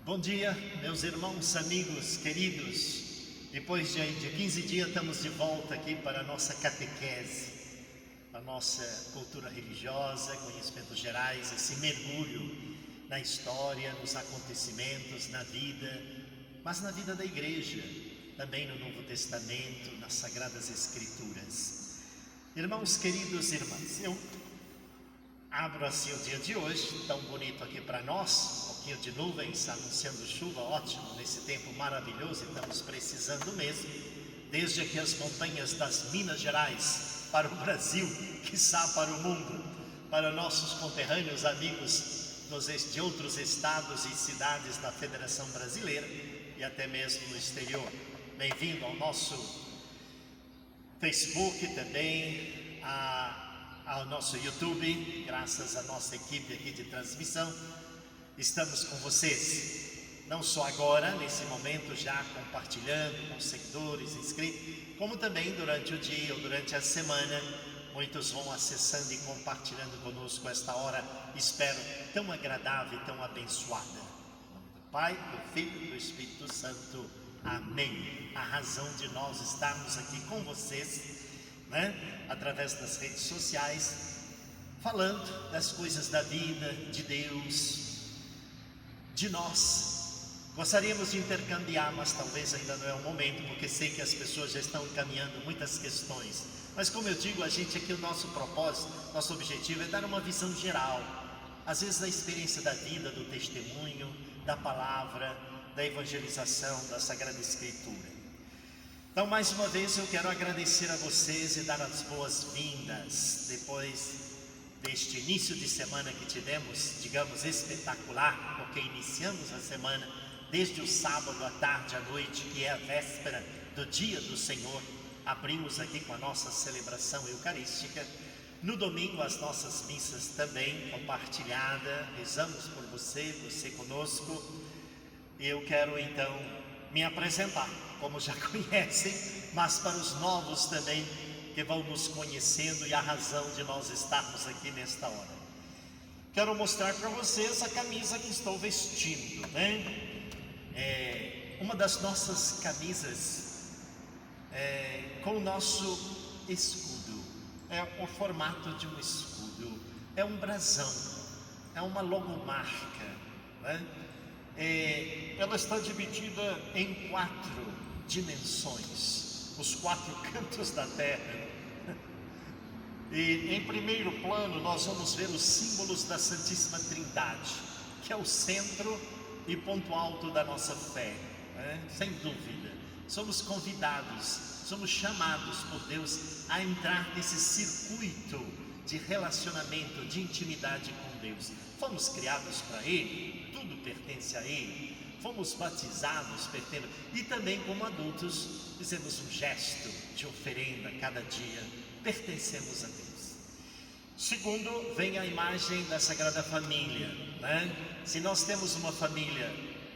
Bom dia, meus irmãos, amigos, queridos. Depois de 15 dias estamos de volta aqui para a nossa catequese, a nossa cultura religiosa, conhecimentos gerais, esse mergulho na história, nos acontecimentos, na vida, mas na vida da igreja, também no Novo Testamento, nas Sagradas Escrituras. Irmãos queridos, irmãs, eu abro assim o dia de hoje, tão bonito aqui para nós, um pouquinho de nuvens anunciando chuva, ótimo, nesse tempo maravilhoso, estamos precisando mesmo, desde aqui as montanhas das Minas Gerais, para o Brasil, quiçá para o mundo, para nossos conterrâneos, amigos de outros estados e cidades da Federação Brasileira e até mesmo no exterior. Bem-vindo ao nosso Facebook também, ao nosso YouTube, graças à nossa equipe aqui de transmissão, estamos com vocês, não só agora, nesse momento já compartilhando com seguidores, inscritos, como também durante o dia ou durante a semana, muitos vão acessando e compartilhando conosco esta hora, espero, tão agradável e tão abençoada. Em nome do Pai, do Filho e do Espírito Santo, amém. A razão de nós estarmos aqui com vocês, através das redes sociais, falando das coisas da vida, de Deus, de nós. Gostaríamos de intercambiar, mas talvez ainda não é o momento, porque sei que as pessoas já estão encaminhando muitas questões. Mas como eu digo, a gente aqui, o nosso propósito, nosso objetivo é dar uma visão geral, às vezes da experiência da vida, do testemunho, da palavra, da evangelização, da Sagrada Escritura. Então, mais uma vez, eu quero agradecer a vocês e dar as boas-vindas, depois deste início de semana que tivemos, digamos, espetacular, porque iniciamos a semana desde o sábado à tarde, à noite, que é a véspera do Dia do Senhor, abrimos aqui com a nossa celebração eucarística, no domingo as nossas missas também compartilhada, rezamos por você, você conosco. Eu quero então me apresentar, como já conhecem, mas para os novos também, que vão nos conhecendo e a razão de nós estarmos aqui nesta hora. Quero mostrar para vocês a camisa que estou vestindo, uma das nossas camisas com o nosso escudo, é o formato de um escudo, é um brasão, é uma logomarca, ela está dividida em 4 dimensões, os 4 cantos da terra. E em primeiro plano nós vamos ver os símbolos da Santíssima Trindade, que é o centro e ponto alto da nossa fé, sem dúvida. Somos convidados, somos chamados por Deus a entrar nesse circuito de relacionamento, de intimidade com Deus. Fomos criados para Ele, tudo pertence a Ele. Fomos batizados, e também como adultos fizemos um gesto de oferenda cada dia, pertencemos a Deus. Segundo, vem a imagem da Sagrada Família, Se nós temos uma família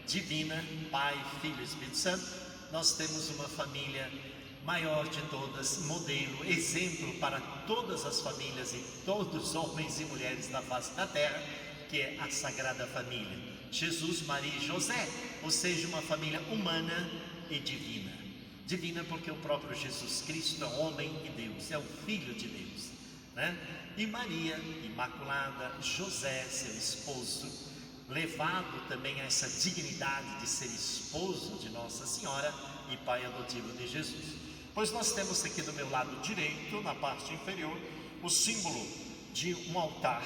divina, Pai, Filho e Espírito Santo, nós temos uma família maior de todas, modelo, exemplo para todas as famílias e todos os homens e mulheres da face da terra, que é a Sagrada Família. Jesus, Maria e José, ou seja, uma família humana e divina. Divina porque o próprio Jesus Cristo é homem e Deus, é o Filho de Deus, E Maria, Imaculada, José, seu esposo, levado também a essa dignidade de ser esposo de Nossa Senhora e pai adotivo de Jesus. Pois nós temos aqui do meu lado direito, na parte inferior, o símbolo de um altar,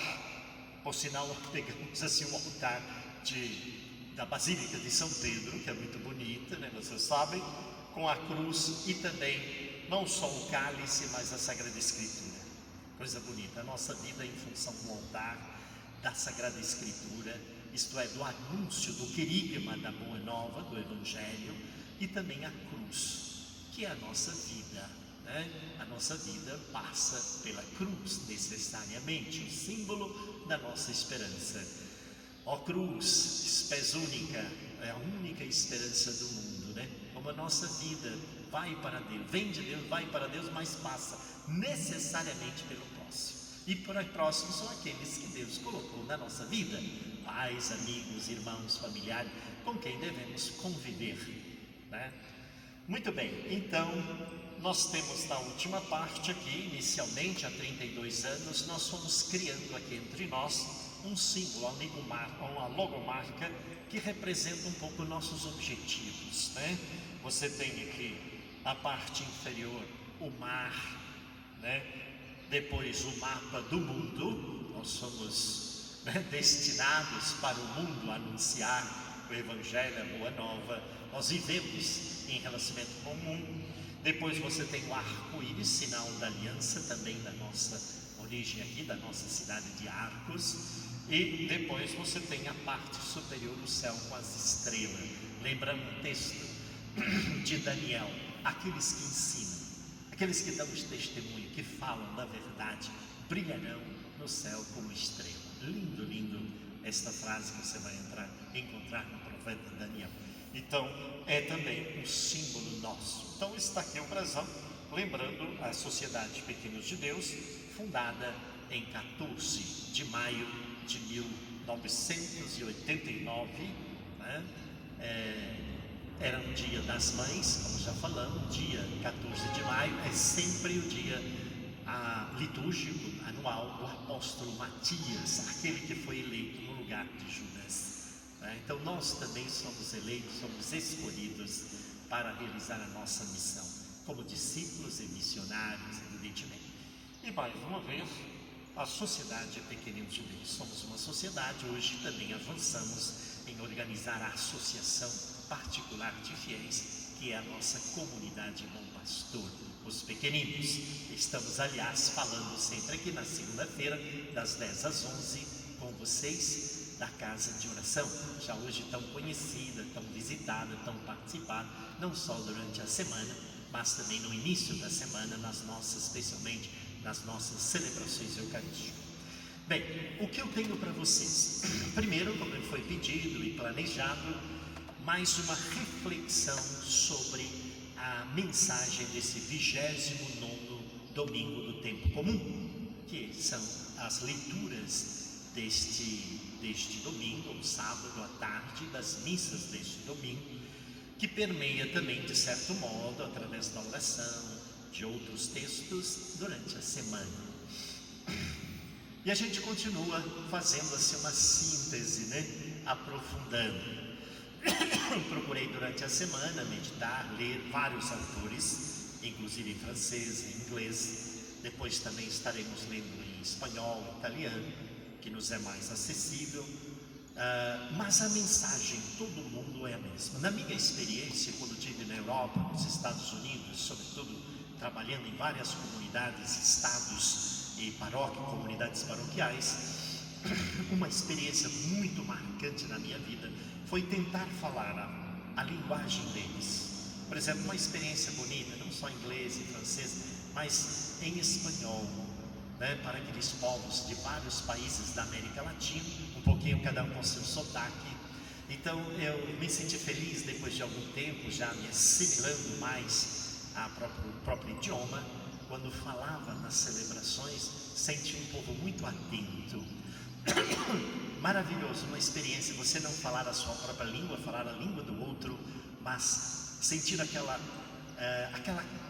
por sinal, pegamos assim um altar da Basílica de São Pedro, que é muito bonita, vocês sabem, com a cruz e também, não só o cálice, mas a Sagrada Escritura. Coisa bonita, a nossa vida em função do altar, da Sagrada Escritura, isto é, do anúncio, do querigma da Boa Nova, do Evangelho, e também a cruz, que é a nossa vida, A nossa vida passa pela cruz, necessariamente, o símbolo da nossa esperança. Ó cruz, espés única, é a única esperança do mundo, Como a nossa vida vai para Deus, vem de Deus, vai para Deus, mas passa necessariamente pelo próximo. E por próximo são aqueles que Deus colocou na nossa vida, pais, amigos, irmãos, familiares, com quem devemos conviver, né? Muito bem, então nós temos na última parte aqui, inicialmente há 32 anos, nós fomos criando aqui entre nós um símbolo, uma logomarca que representa um pouco nossos objetivos, né? Você tem aqui a parte inferior, o mar, né? Depois o mapa do mundo. Nós somos, né, destinados para o mundo a anunciar o Evangelho, a Boa Nova. Nós vivemos em relacionamento com o mundo. Depois você tem o arco-íris, sinal da aliança, também da nossa origem aqui, da nossa cidade de Arcos. E depois você tem a parte superior do céu com as estrelas. Lembrando o texto de Daniel: aqueles que ensinam, aqueles que dão testemunho, que falam da verdade, brilharão no céu como estrela. Lindo, lindo esta frase que você vai encontrar no profeta Daniel. Então, é também um símbolo nosso. Então, está aqui o brasão, lembrando a Sociedade Pequenos de Deus, fundada em 14 de maio de 1989, né? Era um dia das mães, como já falamos. Dia 14 de maio é sempre o dia litúrgico anual do apóstolo Matias, aquele que foi eleito no lugar de Judas, né? Então nós também somos eleitos, somos escolhidos para realizar a nossa missão como discípulos e missionários, evidentemente. E mais uma vez, a Sociedade Pequeninos de Deus. Somos uma sociedade, hoje também avançamos em organizar a associação particular de fiéis, que é a nossa comunidade Bom Pastor, os pequeninos. Estamos, aliás, falando sempre aqui na segunda-feira, das 10 às 11, com vocês, da casa de oração, já hoje tão conhecida, tão visitada, tão participada, não só durante a semana, mas também no início da semana, especialmente nas nossas celebrações eucarísticas. Bem, o que eu tenho para vocês? Primeiro, como foi pedido e planejado, mais uma reflexão sobre a mensagem desse 29º domingo do tempo comum, que são as leituras deste domingo, ou sábado à tarde, das missas deste domingo, que permeia também, de certo modo, através da oração, de outros textos, durante a semana. E a gente continua fazendo assim uma síntese, né? Aprofundando. Procurei durante a semana meditar, ler vários autores, inclusive em francês, em inglês. Depois também estaremos lendo em espanhol, italiano, que nos é mais acessível. Mas a mensagem, todo mundo é a mesma. Na minha experiência, quando estive na Europa, nos Estados Unidos, sobretudo trabalhando em várias comunidades, estados e comunidades paroquiais, uma experiência muito marcante na minha vida foi tentar falar a linguagem deles. Por exemplo, uma experiência bonita, não só em inglês e francês, mas em espanhol, né, para aqueles povos de vários países da América Latina, um pouquinho cada um com seu sotaque. Então eu me senti feliz depois de algum tempo, já me assimilando mais ao próprio idioma, quando falava nas celebrações, senti um povo muito atento. Maravilhoso, uma experiência, você não falar a sua própria língua, falar a língua do outro, mas sentir aquela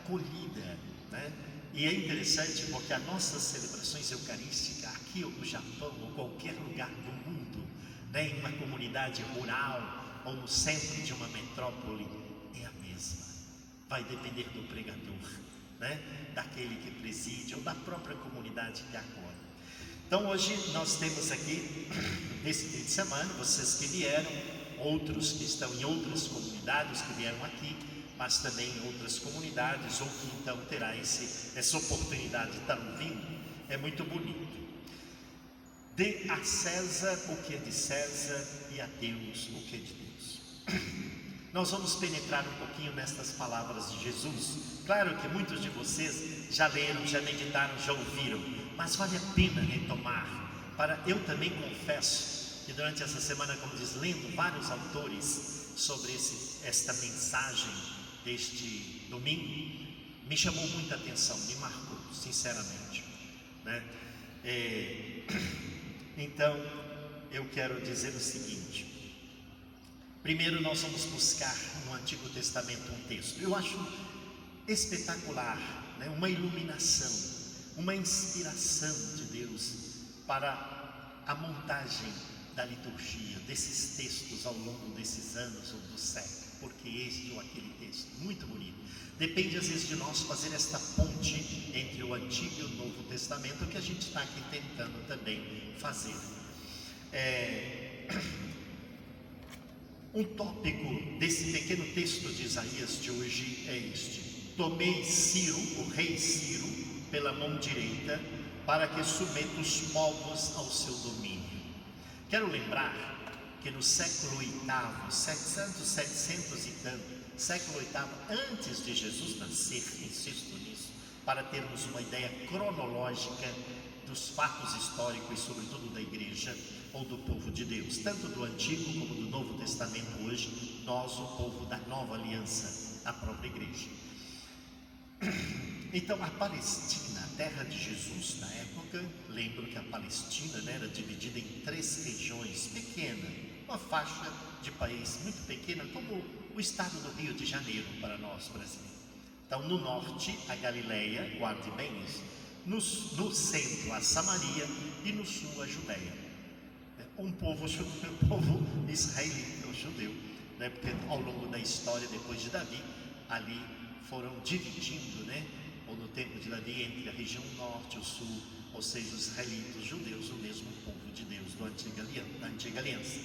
acolhida, né? E é interessante porque as nossas celebrações eucarísticas, aqui ou no Japão, ou qualquer lugar do mundo, né, em uma comunidade rural ou no centro de uma metrópole, é a mesma. Vai depender do pregador, né, daquele que preside ou da própria comunidade que acolhe. Então hoje nós temos aqui, nesse fim de semana, vocês que vieram, outros que estão em outras comunidades que vieram aqui, mas também em outras comunidades, ou que então terá essa oportunidade de estar ouvindo. É muito bonito. Dê a César o que é de César e a Deus o que é de Deus. Nós vamos penetrar um pouquinho nestas palavras de Jesus. Claro que muitos de vocês já leram, já meditaram, já ouviram, mas vale a pena retomar. Eu também confesso que durante essa semana, como diz, lendo vários autores sobre esta mensagem deste domingo, me chamou muita atenção, me marcou, sinceramente, né? Então, eu quero dizer o seguinte. Primeiro nós vamos buscar no Antigo Testamento um texto. Eu acho espetacular, né? Uma iluminação, uma inspiração de Deus para a montagem da liturgia, desses textos ao longo desses anos ou do século, porque este ou aquele texto, muito bonito. Depende às vezes de nós fazer esta ponte entre o Antigo e o Novo Testamento, que a gente está aqui tentando também fazer. Um tópico desse pequeno texto de Isaías de hoje é este: tomei Ciro, o rei Ciro, pela mão direita, para que submeta os povos ao seu domínio. Quero lembrar que no século VIII, 700 e tanto, século VIII antes de Jesus nascer, insisto nisso, para termos uma ideia cronológica dos fatos históricos, sobretudo da igreja ou do povo de Deus, tanto do Antigo como do Novo Testamento hoje, nós, o povo da Nova Aliança, a própria igreja. Então a Palestina, a terra de Jesus na época, lembro que a Palestina, né, era dividida em 3 regiões pequenas, uma faixa de país muito pequena, como o estado do Rio de Janeiro para nós brasileiros. Então no norte a Galileia, guarde bem isso, no centro a Samaria e no sul a Judéia. Um povo israelita, o judeu, né, porque ao longo da história, depois de Davi, ali foram dividindo, né, ou no tempo de Davi, entre a região norte e o sul, ou seja, os israelitas, os judeus, o mesmo povo de Deus da antiga aliança.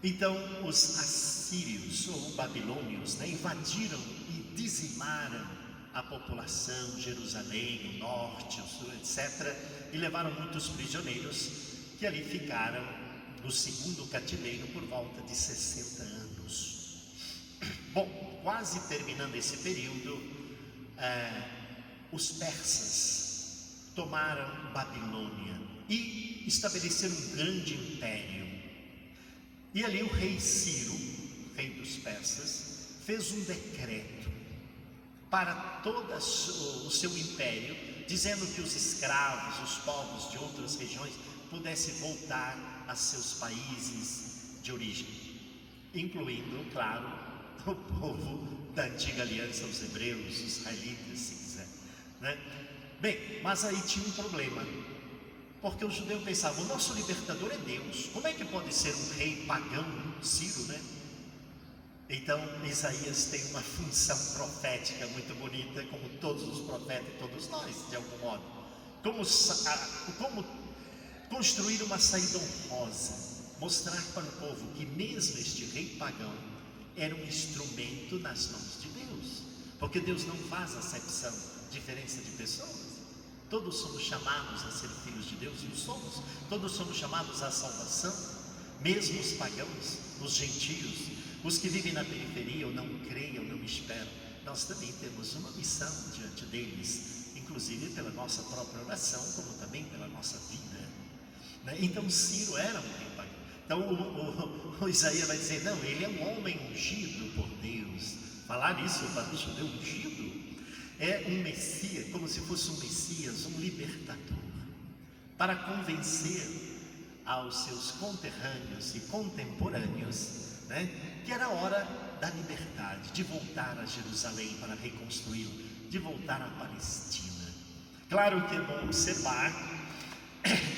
Então os assírios ou babilônios, né, invadiram e dizimaram a população, Jerusalém, o norte, o sul, etc., e levaram muitos prisioneiros, que ali ficaram no segundo cativeiro por volta de 60 anos. Bom, quase terminando esse período, os persas tomaram Babilônia e estabeleceram um grande império. E ali o rei Ciro, rei dos persas, fez um decreto para todo o seu império, dizendo que os escravos, os povos de outras regiões, pudessem voltar a seus países de origem, incluindo, claro, o povo da antiga aliança, os hebreus, os israelitas, se quiser, né? Bem, mas aí tinha um problema, porque o judeu pensava: o nosso libertador é Deus, como é que pode ser um rei pagão, Ciro, né? Então Isaías tem uma função profética muito bonita, como todos os profetas e todos nós, de algum modo, como construir uma saída honrosa, mostrar para o povo que mesmo este rei pagão era um instrumento nas mãos de Deus, porque Deus não faz acepção, diferença de pessoas. Todos somos chamados a ser filhos de Deus, e o somos. Todos somos chamados à salvação, mesmo os pagãos, os gentios, os que vivem na periferia ou não creem ou não esperam. Nós também temos uma missão diante deles, inclusive pela nossa própria oração, como também pela nossa vida, né? Então Ciro era um rei pagão. Então o Isaías vai dizer: não, ele é um homem ungido por Deus. Falar isso para o judeu ungido é um Messias, como se fosse um Messias, um libertador, para convencer aos seus conterrâneos e contemporâneos, né, que era hora da liberdade, de voltar a Jerusalém para reconstruí-lo, de voltar à Palestina. Claro que é bom observar,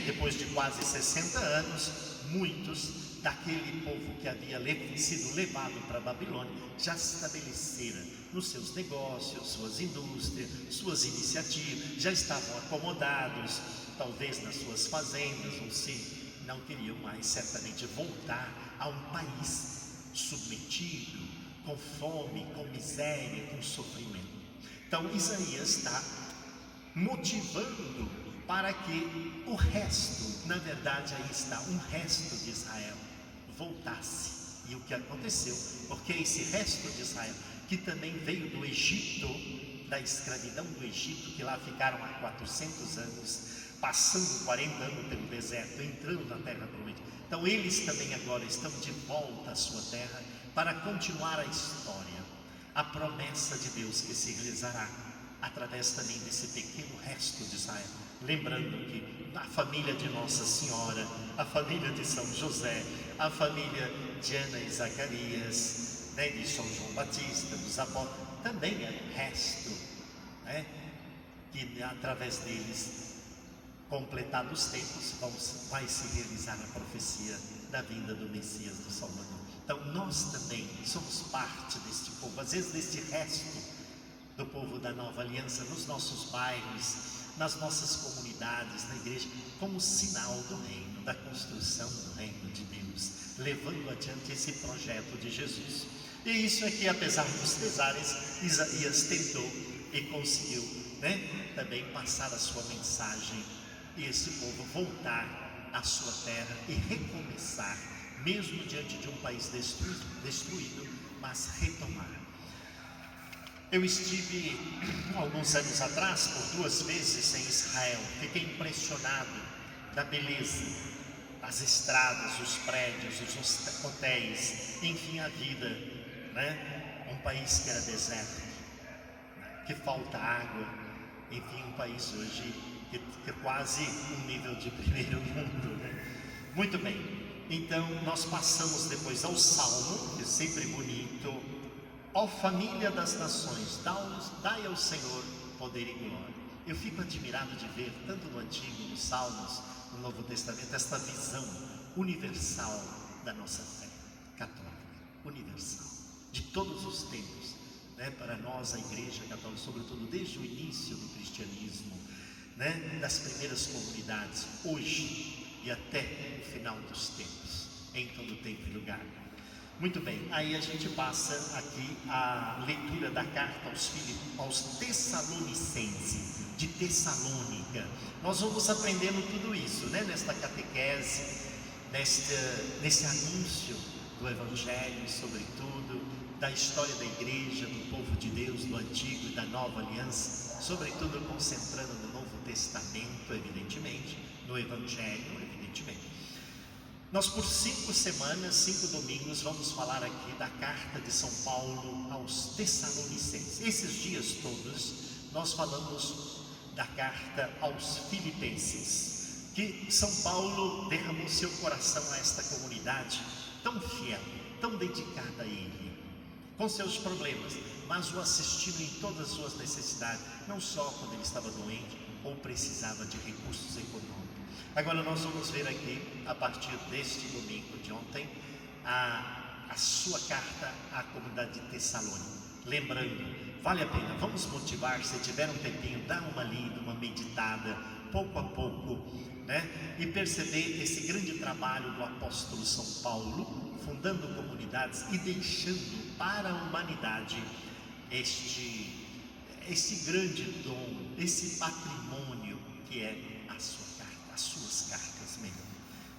depois de quase 60 anos, muitos daquele povo que havia sido levado para a Babilônia já se estabeleceram nos seus negócios, suas indústrias, suas iniciativas, já estavam acomodados, talvez nas suas fazendas, ou se não queriam mais certamente voltar a um país submetido, com fome, com miséria, com sofrimento. Então Isaías está motivando para que o resto, na verdade aí está, um resto de Israel voltasse. E o que aconteceu? Porque esse resto de Israel, que também veio do Egito, da escravidão do Egito, que lá ficaram há 400 anos, passando 40 anos pelo deserto, entrando na terra prometida. Então eles também agora estão de volta à sua terra para continuar a história, a promessa de Deus que se realizará através também desse pequeno resto de Israel. Lembrando que a família de Nossa Senhora, a família de São José, a família de Ana e Zacarias, né, de São João Batista, dos apóstolos, também é o resto, né, que através deles, completados os tempos, vai se realizar a profecia da vinda do Messias, do Salvador. Então nós também somos parte deste povo, às vezes deste resto do povo da nova aliança, nos nossos bairros, nas nossas comunidades, na igreja, como sinal do reino, da construção do reino de Deus, levando adiante esse projeto de Jesus. E isso é que, apesar dos pesares, Isaías tentou e conseguiu, né, também passar a sua mensagem, e esse povo voltar à sua terra e recomeçar, mesmo diante de um país destruído, mas retomar. Eu estive alguns anos atrás, por 2 vezes em Israel. Fiquei impressionado da beleza, as estradas, os prédios, os hotéis, enfim, a vida, né? Um país que era deserto, que falta água, enfim, um país hoje que é quase um nível de primeiro mundo, né? Muito bem, então nós passamos depois ao Salmo, que é sempre bonito. Ó família das nações, dai ao Senhor poder e glória. Eu fico admirado de ver, tanto no Antigo, nos Salmos, no Novo Testamento, esta visão universal da nossa fé católica, universal, de todos os tempos, né? Para nós, a Igreja Católica, sobretudo desde o início do cristianismo, né? Das primeiras comunidades, hoje e até o final dos tempos, em todo tempo e lugar. Muito bem, aí a gente passa aqui a leitura da carta aos Tessalonicenses, de Tessalônica. Nós vamos aprendendo tudo isso, né? Nesta catequese, nesse anúncio do Evangelho, sobretudo, da história da igreja, do povo de Deus, do Antigo e da Nova Aliança, sobretudo concentrando no Novo Testamento, evidentemente, no Evangelho, evidentemente. Nós, por 5 semanas, 5 domingos, vamos falar aqui da carta de São Paulo aos Tessalonicenses. Esses dias todos, nós falamos da carta aos Filipenses, que São Paulo derramou seu coração a esta comunidade tão fiel, tão dedicada a ele, com seus problemas, mas o assistindo em todas as suas necessidades, não só quando ele estava doente ou precisava de recursos econômicos. Agora nós vamos ver aqui, a partir deste domingo de ontem, a sua carta à comunidade de Tessalônica. Lembrando, vale a pena, vamos motivar, se tiver um tempinho, dá uma lida, uma meditada, pouco a pouco, né? E perceber esse grande trabalho do apóstolo São Paulo, fundando comunidades e deixando para a humanidade este grande dom, esse patrimônio que é as suas cartas mesmo.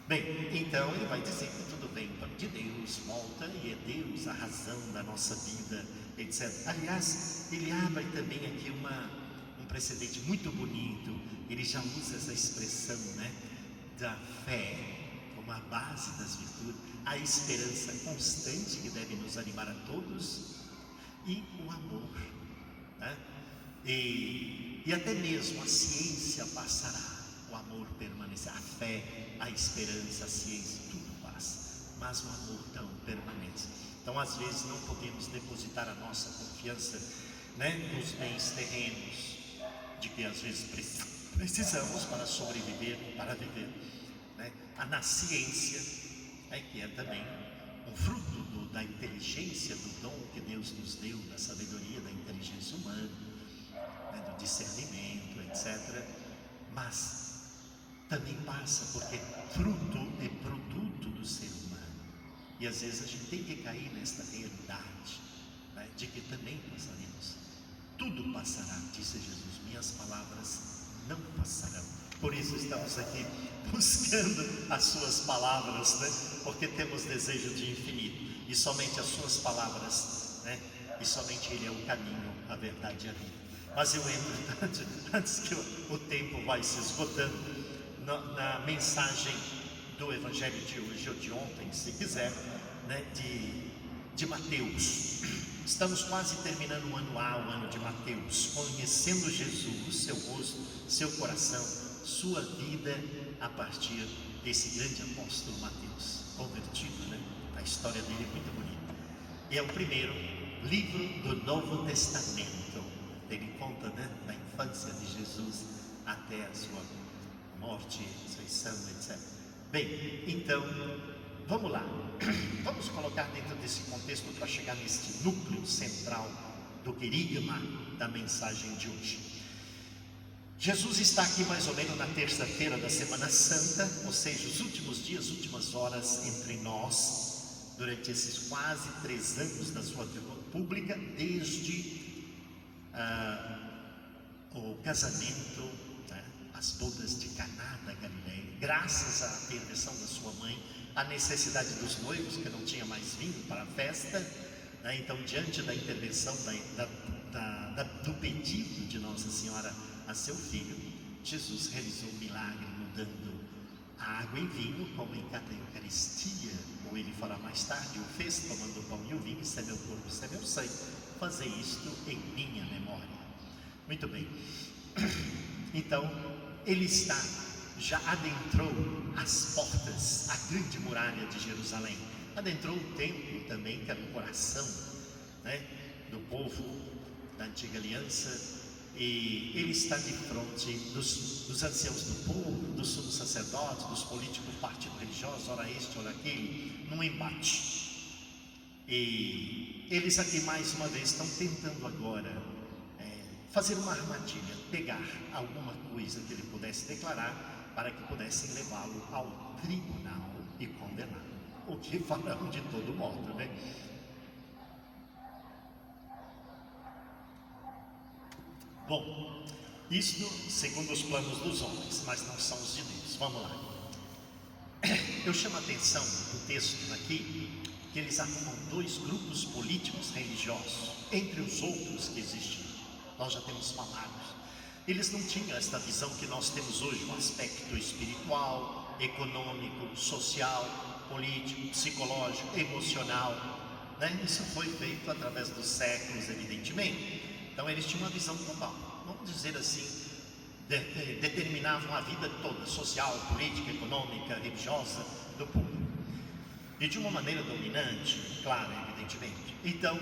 Bem, então ele vai dizer que tudo vem de Deus, volta e é Deus a razão da nossa vida, etc. Aliás, ele abre também aqui um precedente muito bonito. Ele já usa essa expressão, né, da fé como a base das virtudes, a esperança constante que deve nos animar a todos e o amor, né? E até mesmo a ciência passará, o amor permanecerá, a fé, a esperança, a ciência, tudo passa, mas o amor não permanece. Então às vezes não podemos depositar a nossa confiança, né, nos bens terrenos, de que às vezes precisamos para sobreviver, para viver, né? Na ciência, que é também um fruto da inteligência, do dom que Deus nos deu, da sabedoria, da inteligência humana, né, do discernimento, etc. Mas também passa porque fruto é produto do ser humano. E às vezes a gente tem que cair nesta realidade, né, de que também passaremos. Tudo passará, disse Jesus, minhas palavras não passarão. Por isso estamos aqui buscando as suas palavras, né? Porque temos desejo de infinito. E somente as suas palavras, né? E somente Ele é o caminho, a verdade e a vida. Mas eu entro, antes que o tempo vai se esgotando, na mensagem do Evangelho de hoje ou de ontem, se quiser, né? De Mateus. Estamos quase terminando o ano A, o ano de Mateus, conhecendo Jesus, seu rosto, seu coração, sua vida a partir desse grande apóstolo Mateus, convertido, né? A história dele é muito bonita. É o primeiro livro do Novo Testamento. Ele conta, né, da infância de Jesus até a sua morte, ressurreição, etc. Bem, então, vamos lá. Vamos colocar dentro desse contexto para chegar neste núcleo central do querigma da mensagem de hoje. Jesus está aqui mais ou menos na terça-feira da Semana Santa, ou seja, os últimos dias, últimas horas entre nós, durante esses quase 3 anos da sua vida pública, desde o casamento, né, as bodas de Caná da Galileia, graças à intervenção da sua mãe, a necessidade dos noivos que não tinha mais vinho para a festa, né? Então, diante da intervenção do pedido de Nossa Senhora a seu filho, Jesus realizou um milagre mudando a água em vinho, como em cada Eucaristia, ou ele fará mais tarde, o fez tomando o pão e o vinho, isso é meu corpo, isso é meu sangue, fazer isto em minha memória. Muito bem, então ele já adentrou as portas, a grande muralha de Jerusalém, adentrou o templo também, que era o coração, né, do povo da antiga aliança, e ele está de frente dos anciãos do povo, dos sumos sacerdotes, dos políticos, partidos religiosos, ora este, ora aquele, num embate. E eles aqui mais uma vez estão tentando agora fazer uma armadilha, pegar alguma coisa que ele pudesse declarar para que pudessem levá-lo ao tribunal e condená-lo, o que farão de todo modo, né? Bom, isto segundo os planos dos homens, mas não são os de Deus. Vamos lá. Eu chamo a atenção do texto aqui, que eles arrumam 2 grupos políticos religiosos, entre os outros que existiam. Nós já temos falado. Eles não tinham esta visão que nós temos hoje, um aspecto espiritual, econômico, social, político, psicológico, emocional, né? Isso foi feito através dos séculos, evidentemente. Então eles tinham uma visão global, vamos dizer assim, determinavam a vida toda, social, política, econômica, religiosa do povo. E de uma maneira dominante, claro, evidentemente. Então,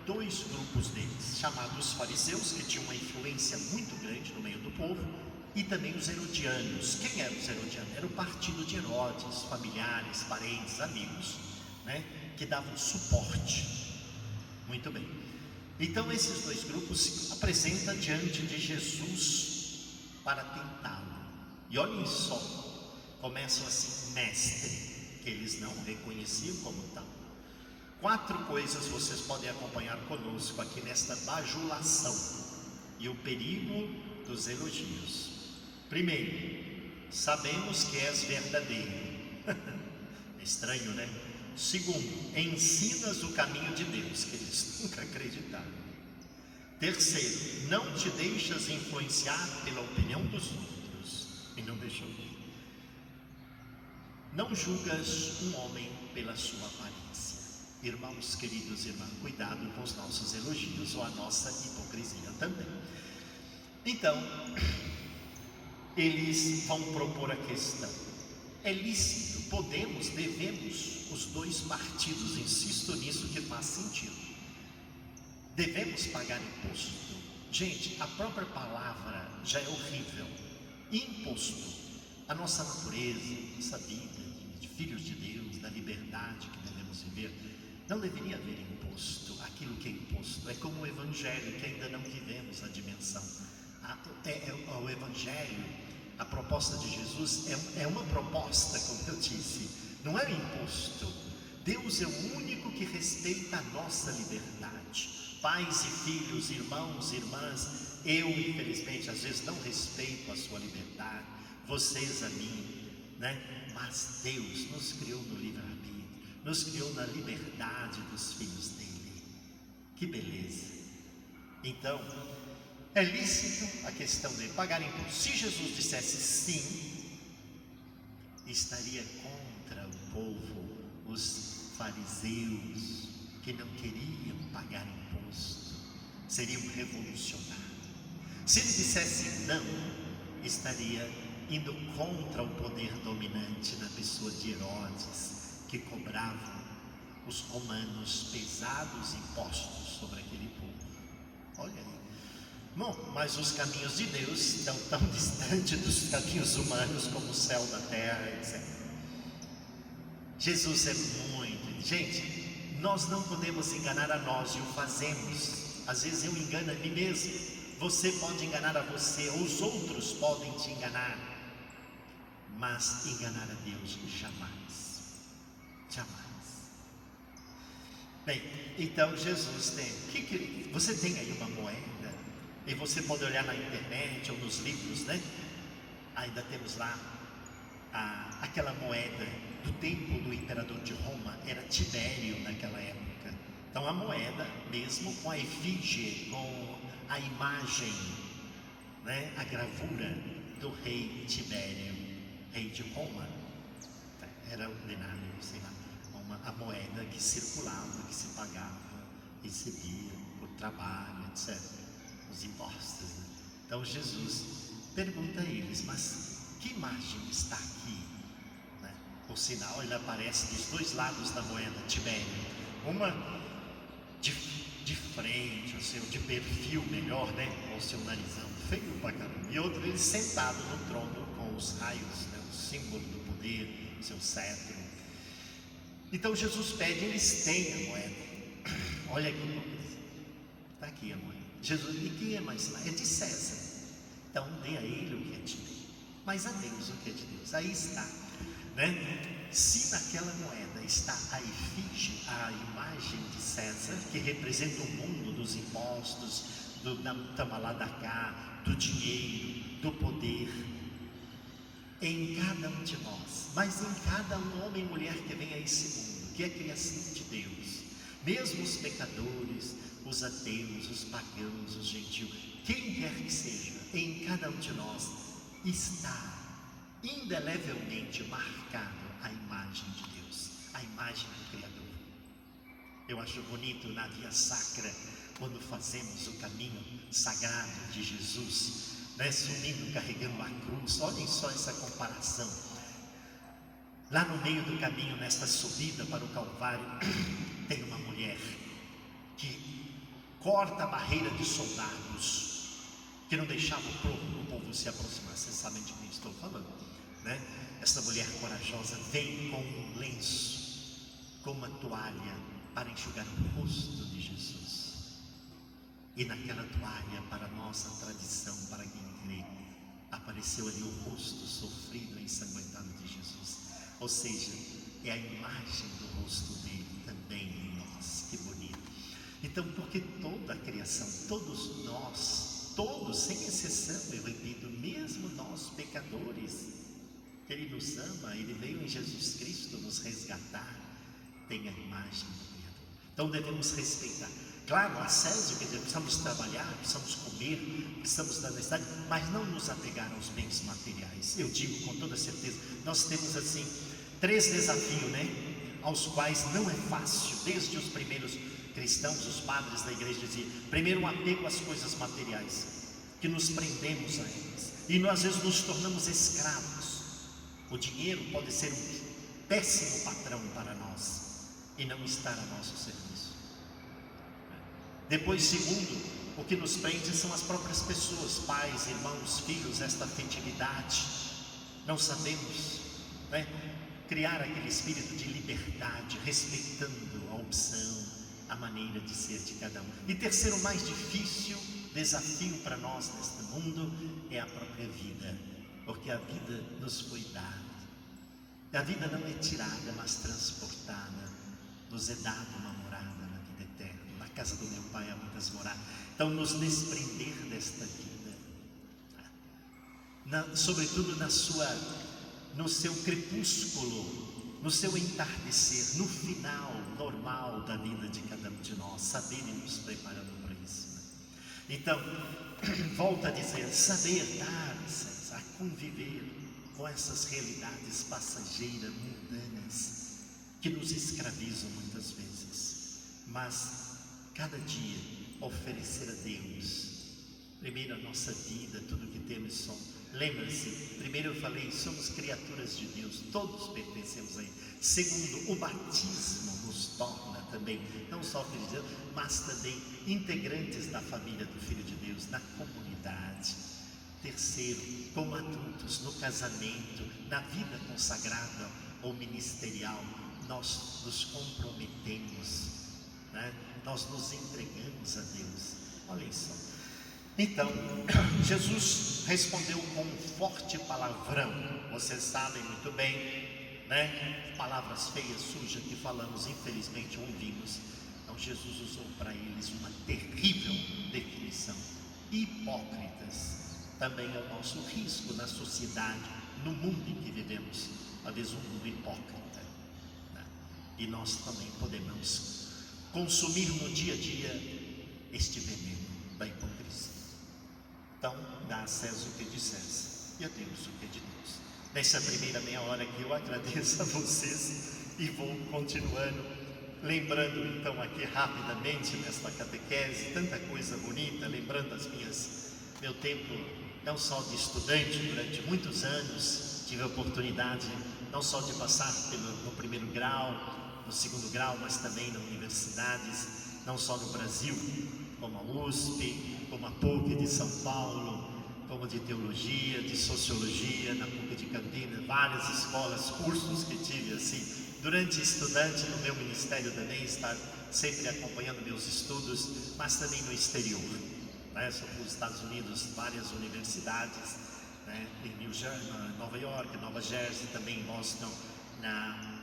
2 grupos deles, chamados fariseus, que tinham uma influência muito grande no meio do povo, e também os herodianos. Quem eram os herodianos? Era o partido de Herodes, familiares, parentes, amigos, né, que davam suporte. Muito bem. Então esses 2 grupos se apresentam diante de Jesus para tentá-lo. E olhem só, começam assim, mestre, que eles não reconheciam como tal. 4 coisas vocês podem acompanhar conosco aqui nesta bajulação e o perigo dos elogios. Primeiro, sabemos que és verdadeiro. Estranho, né? Segundo, ensinas o caminho de Deus, que eles nunca acreditaram. Terceiro, não te deixas influenciar pela opinião dos outros, e não deixou ir. Não julgas um homem pela sua aparência. Irmãos queridos, irmãos, cuidado com os nossos elogios ou a nossa hipocrisia também. Então, eles vão propor a questão: é lícito, podemos, devemos, os 2 partidos, insisto nisso que faz sentido, devemos pagar imposto? Gente, a própria palavra já é horrível. Imposto, a nossa natureza, nossa vida de filhos de Deus, da liberdade que devemos viver, não deveria haver imposto. Aquilo que é imposto é como o Evangelho, que ainda não vivemos a dimensão. O Evangelho, a proposta de Jesus é uma proposta, como eu disse, não é um imposto. Deus é o único que respeita a nossa liberdade. Pais e filhos, irmãos e irmãs, eu infelizmente às vezes não respeito a sua liberdade, vocês a mim, né? Mas Deus nos criou no livre-arbítrio, nos criou na liberdade dos filhos dele. Que beleza! Então, é lícito a questão de pagar imposto. Se Jesus dissesse sim, estaria contra o povo, os fariseus, que não queriam pagar imposto, seriam revolucionários. Se ele dissesse não, estaria indo contra o poder dominante na pessoa de Herodes, que cobrava os romanos pesados impostos sobre aquele povo. Olha aí. Bom, mas os caminhos de Deus estão tão distantes dos caminhos humanos como o céu da terra, etc. Jesus é muito... Gente, nós não podemos enganar a nós e o fazemos. Às vezes eu engano a mim mesmo. Você pode enganar a você, ou os outros podem te enganar. Mas enganar a Deus jamais. Jamais. Bem, então Jesus tem... Você tem aí uma moeda? E você pode olhar na internet ou nos livros, né? Ainda temos lá aquela moeda do tempo do imperador de Roma, era Tibério naquela época. Então a moeda mesmo com a efígie, com a imagem, né? A gravura do rei Tibério, rei de Roma. Era o denário, sei lá, a moeda que circulava, que se pagava, recebia por trabalho, etc. Os impostos, né? Então Jesus pergunta a eles, mas que imagem está aqui? Né? O sinal, ele aparece dos dois lados da moeda, Tibério. Uma de frente, o seu de perfil melhor, né? Com o seu narizão feio pra caramba. E outro ele sentado no trono com os raios, né? O símbolo do poder, o seu cetro. Então Jesus pede, eles têm a moeda. Olha aqui, está aqui a moeda. Jesus, e quem é mais? É de César. Então dê a ele o que é de Deus, mas a Deus o que é de Deus. Aí está, né? Se naquela moeda está a efígie, a imagem de César, que representa o mundo dos impostos, do tamaladacá, do dinheiro, do poder, em cada um de nós, mas em cada um homem e mulher que vem a esse mundo, que é criação de Deus, mesmo os pecadores, os ateus, os pagãos, os gentios, quem quer que seja, em cada um de nós está indelevelmente marcado a imagem de Deus, a imagem do Criador. Eu acho bonito na Via Sacra, quando fazemos o caminho sagrado de Jesus, né, subindo, carregando a cruz. Olhem só essa comparação. Lá no meio do caminho, nesta subida para o Calvário, tem uma mulher que corta a barreira de soldados que não deixava o povo se aproximar. Vocês sabem de quem estou falando, né? Essa mulher corajosa vem com um lenço, com uma toalha para enxugar o rosto de Jesus. E naquela toalha, para a nossa tradição, para quem crê, apareceu ali o rosto sofrido e ensanguentado de Jesus. Ou seja, é a imagem do rosto dele também em nós. Que bonito. Então, porque toda a criação, todos nós, todos, sem exceção, eu repito, mesmo nós pecadores, Ele nos ama, Ele veio em Jesus Cristo nos resgatar, tem a imagem do Criador. Então devemos respeitar. Claro, a César, que precisamos trabalhar, precisamos comer, precisamos da necessidade, mas não nos apegar aos bens materiais. Eu digo com toda certeza, nós temos assim 3 desafios, né? Aos quais não é fácil, desde os primeiros cristãos, os padres da igreja diziam: primeiro, o apego às coisas materiais, que nos prendemos a elas, e nós às vezes nos tornamos escravos. O dinheiro pode ser um péssimo patrão para nós e não estar a nosso serviço. Depois, segundo, o que nos prende são as próprias pessoas, pais, irmãos, filhos, esta afetividade. Não sabemos, né, criar aquele espírito de liberdade, respeitando a opção, a maneira de ser de cada um. E terceiro, o mais difícil desafio para nós neste mundo é a própria vida, porque a vida nos foi dada. A vida não é tirada, mas transportada. Nos é dada uma morada na vida eterna. Na casa do meu Pai há muitas moradas. Então, nos desprender desta vida, sobretudo no seu crepúsculo, no seu entardecer, no final normal da vida de cada um de nós, saber e nos preparando para isso, né? Então, volto a dizer, saber dar, a conviver com essas realidades passageiras, mundanas, que nos escravizam muitas vezes, mas cada dia oferecer a Deus, primeiro a nossa vida, tudo que temos Lembra-se, primeiro eu falei, somos criaturas de Deus, todos pertencemos a Ele. Segundo, o batismo nos torna também, não só filhos de Deus, mas também integrantes da família do Filho de Deus, na comunidade. Terceiro, como adultos, no casamento, na vida consagrada ou ministerial, nós nos comprometemos, né? Nós nos entregamos a Deus. Olhem só. Então, Jesus respondeu com um forte palavrão. Vocês sabem muito bem, né? Palavras feias, sujas que falamos, infelizmente ouvimos. Então Jesus usou para eles uma terrível definição. Hipócritas. Também é o nosso risco na sociedade, no mundo em que vivemos. Às vezes um mundo hipócrita, né? E nós também podemos consumir no dia a dia este veneno da hipocrisia. Então, dá a César o que é de César e a Deus o que é de Deus. Nessa primeira meia hora que eu agradeço a vocês e vou continuando, lembrando então aqui rapidamente nesta catequese, tanta coisa bonita, lembrando meu tempo não só de estudante, durante muitos anos tive a oportunidade não só de passar no primeiro grau, no segundo grau, mas também nas universidades, não só no Brasil, como a USP, como a PUC de São Paulo, como de Teologia, de Sociologia, na PUC de Campinas, várias escolas, cursos que tive assim, durante estudante no meu ministério também, estar sempre acompanhando meus estudos, mas também no exterior, né? Sou nos Estados Unidos, várias universidades, né? Em Nova York, Nova Jersey, também em Boston, na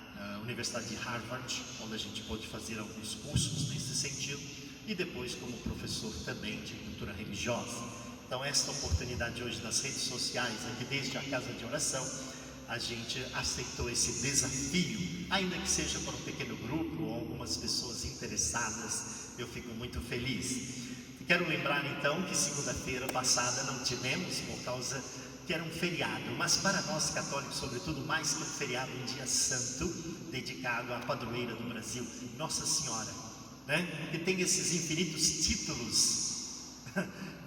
Universidade de Harvard, onde a gente pôde fazer alguns cursos nesse sentido, e depois como professor também de cultura religiosa. Então esta oportunidade hoje nas redes sociais, aqui desde a casa de oração, a gente aceitou esse desafio, ainda que seja para um pequeno grupo ou algumas pessoas interessadas, eu fico muito feliz. Quero lembrar então que segunda-feira passada não tivemos por causa que era um feriado, mas para nós católicos, sobretudo, mais que um feriado, um dia santo, dedicado à padroeira do Brasil, Nossa Senhora, né? Que tem esses infinitos títulos,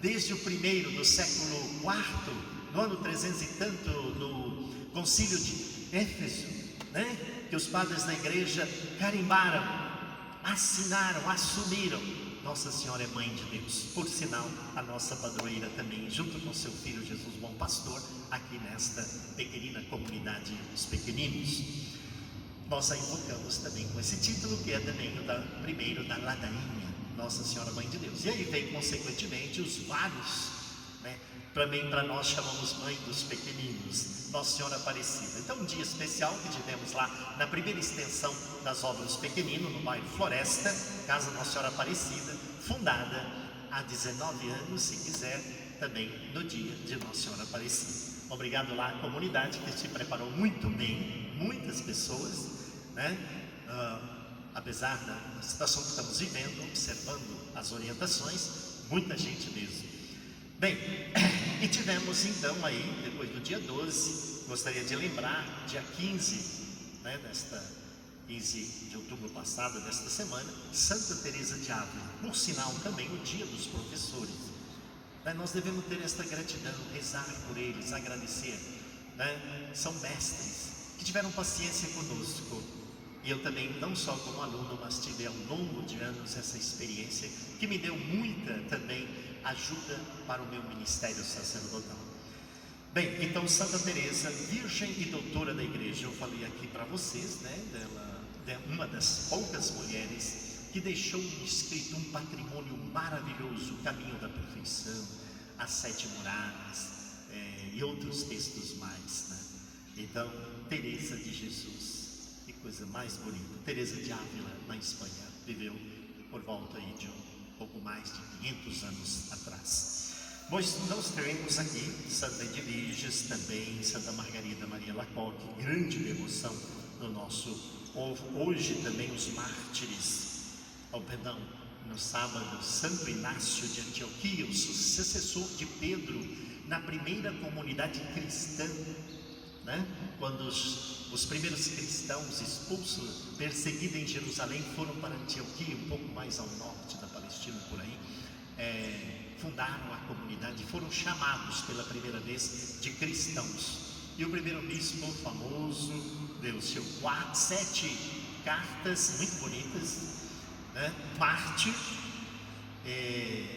desde o primeiro do século IV, no ano 300 e tanto, no concílio de Éfeso, né? Que os padres da igreja carimbaram, assinaram, assumiram. Nossa Senhora é Mãe de Deus, por sinal, a nossa padroeira também, junto com seu filho Jesus Bom Pastor, aqui nesta pequenina comunidade dos pequeninos. Nós a invocamos também com esse título, que é também o primeiro da ladainha, Nossa Senhora Mãe de Deus. E aí vem, consequentemente, os vários, né? Também para nós chamamos Mãe dos Pequeninos, Nossa Senhora Aparecida. Então um dia especial que tivemos lá na primeira extensão das obras dos pequeninos, no bairro Floresta, Casa Nossa Senhora Aparecida, fundada há 19 anos, se quiser, também no dia de Nossa Senhora Aparecida. Obrigado lá à comunidade que se preparou muito bem, muitas pessoas, né? Apesar da situação que estamos vivendo, observando as orientações, muita gente mesmo. Bem, e tivemos então aí, depois do dia 12, gostaria de lembrar, dia 15, né, 15 de outubro passado, desta semana, Santa Teresa de Ávila, por sinal também o dia dos professores. Nós devemos ter esta gratidão, rezar por eles, agradecer, né? São mestres que tiveram paciência conosco. E eu também, não só como aluno, mas tive ao longo de anos essa experiência que me deu muita também ajuda para o meu ministério sacerdotal. Bem, então Santa Teresa, virgem e doutora da igreja, eu falei aqui para vocês, né, uma das poucas mulheres que deixou escrito um patrimônio maravilhoso, o caminho da perfeição, as 7 moradas, e outros textos mais, né? Então, Teresa de Jesus, que coisa mais bonita. Teresa de Ávila, na Espanha, viveu por volta aí de pouco mais de 500 anos atrás. Nós teremos aqui Santa Edviges também, Santa Margarida Maria Lacoque, grande devoção no nosso povo. Hoje também os mártires, no sábado, Santo Inácio de Antioquia, o sucessor de Pedro na primeira comunidade cristã, né? Quando os primeiros cristãos expulsos, perseguidos em Jerusalém, foram para Antioquia, um pouco mais ao norte da Palestina, por aí. fundaram a comunidade, foram chamados pela primeira vez de cristãos. E o primeiro bispo famoso deu 7 cartas muito bonitas, né? Mártir,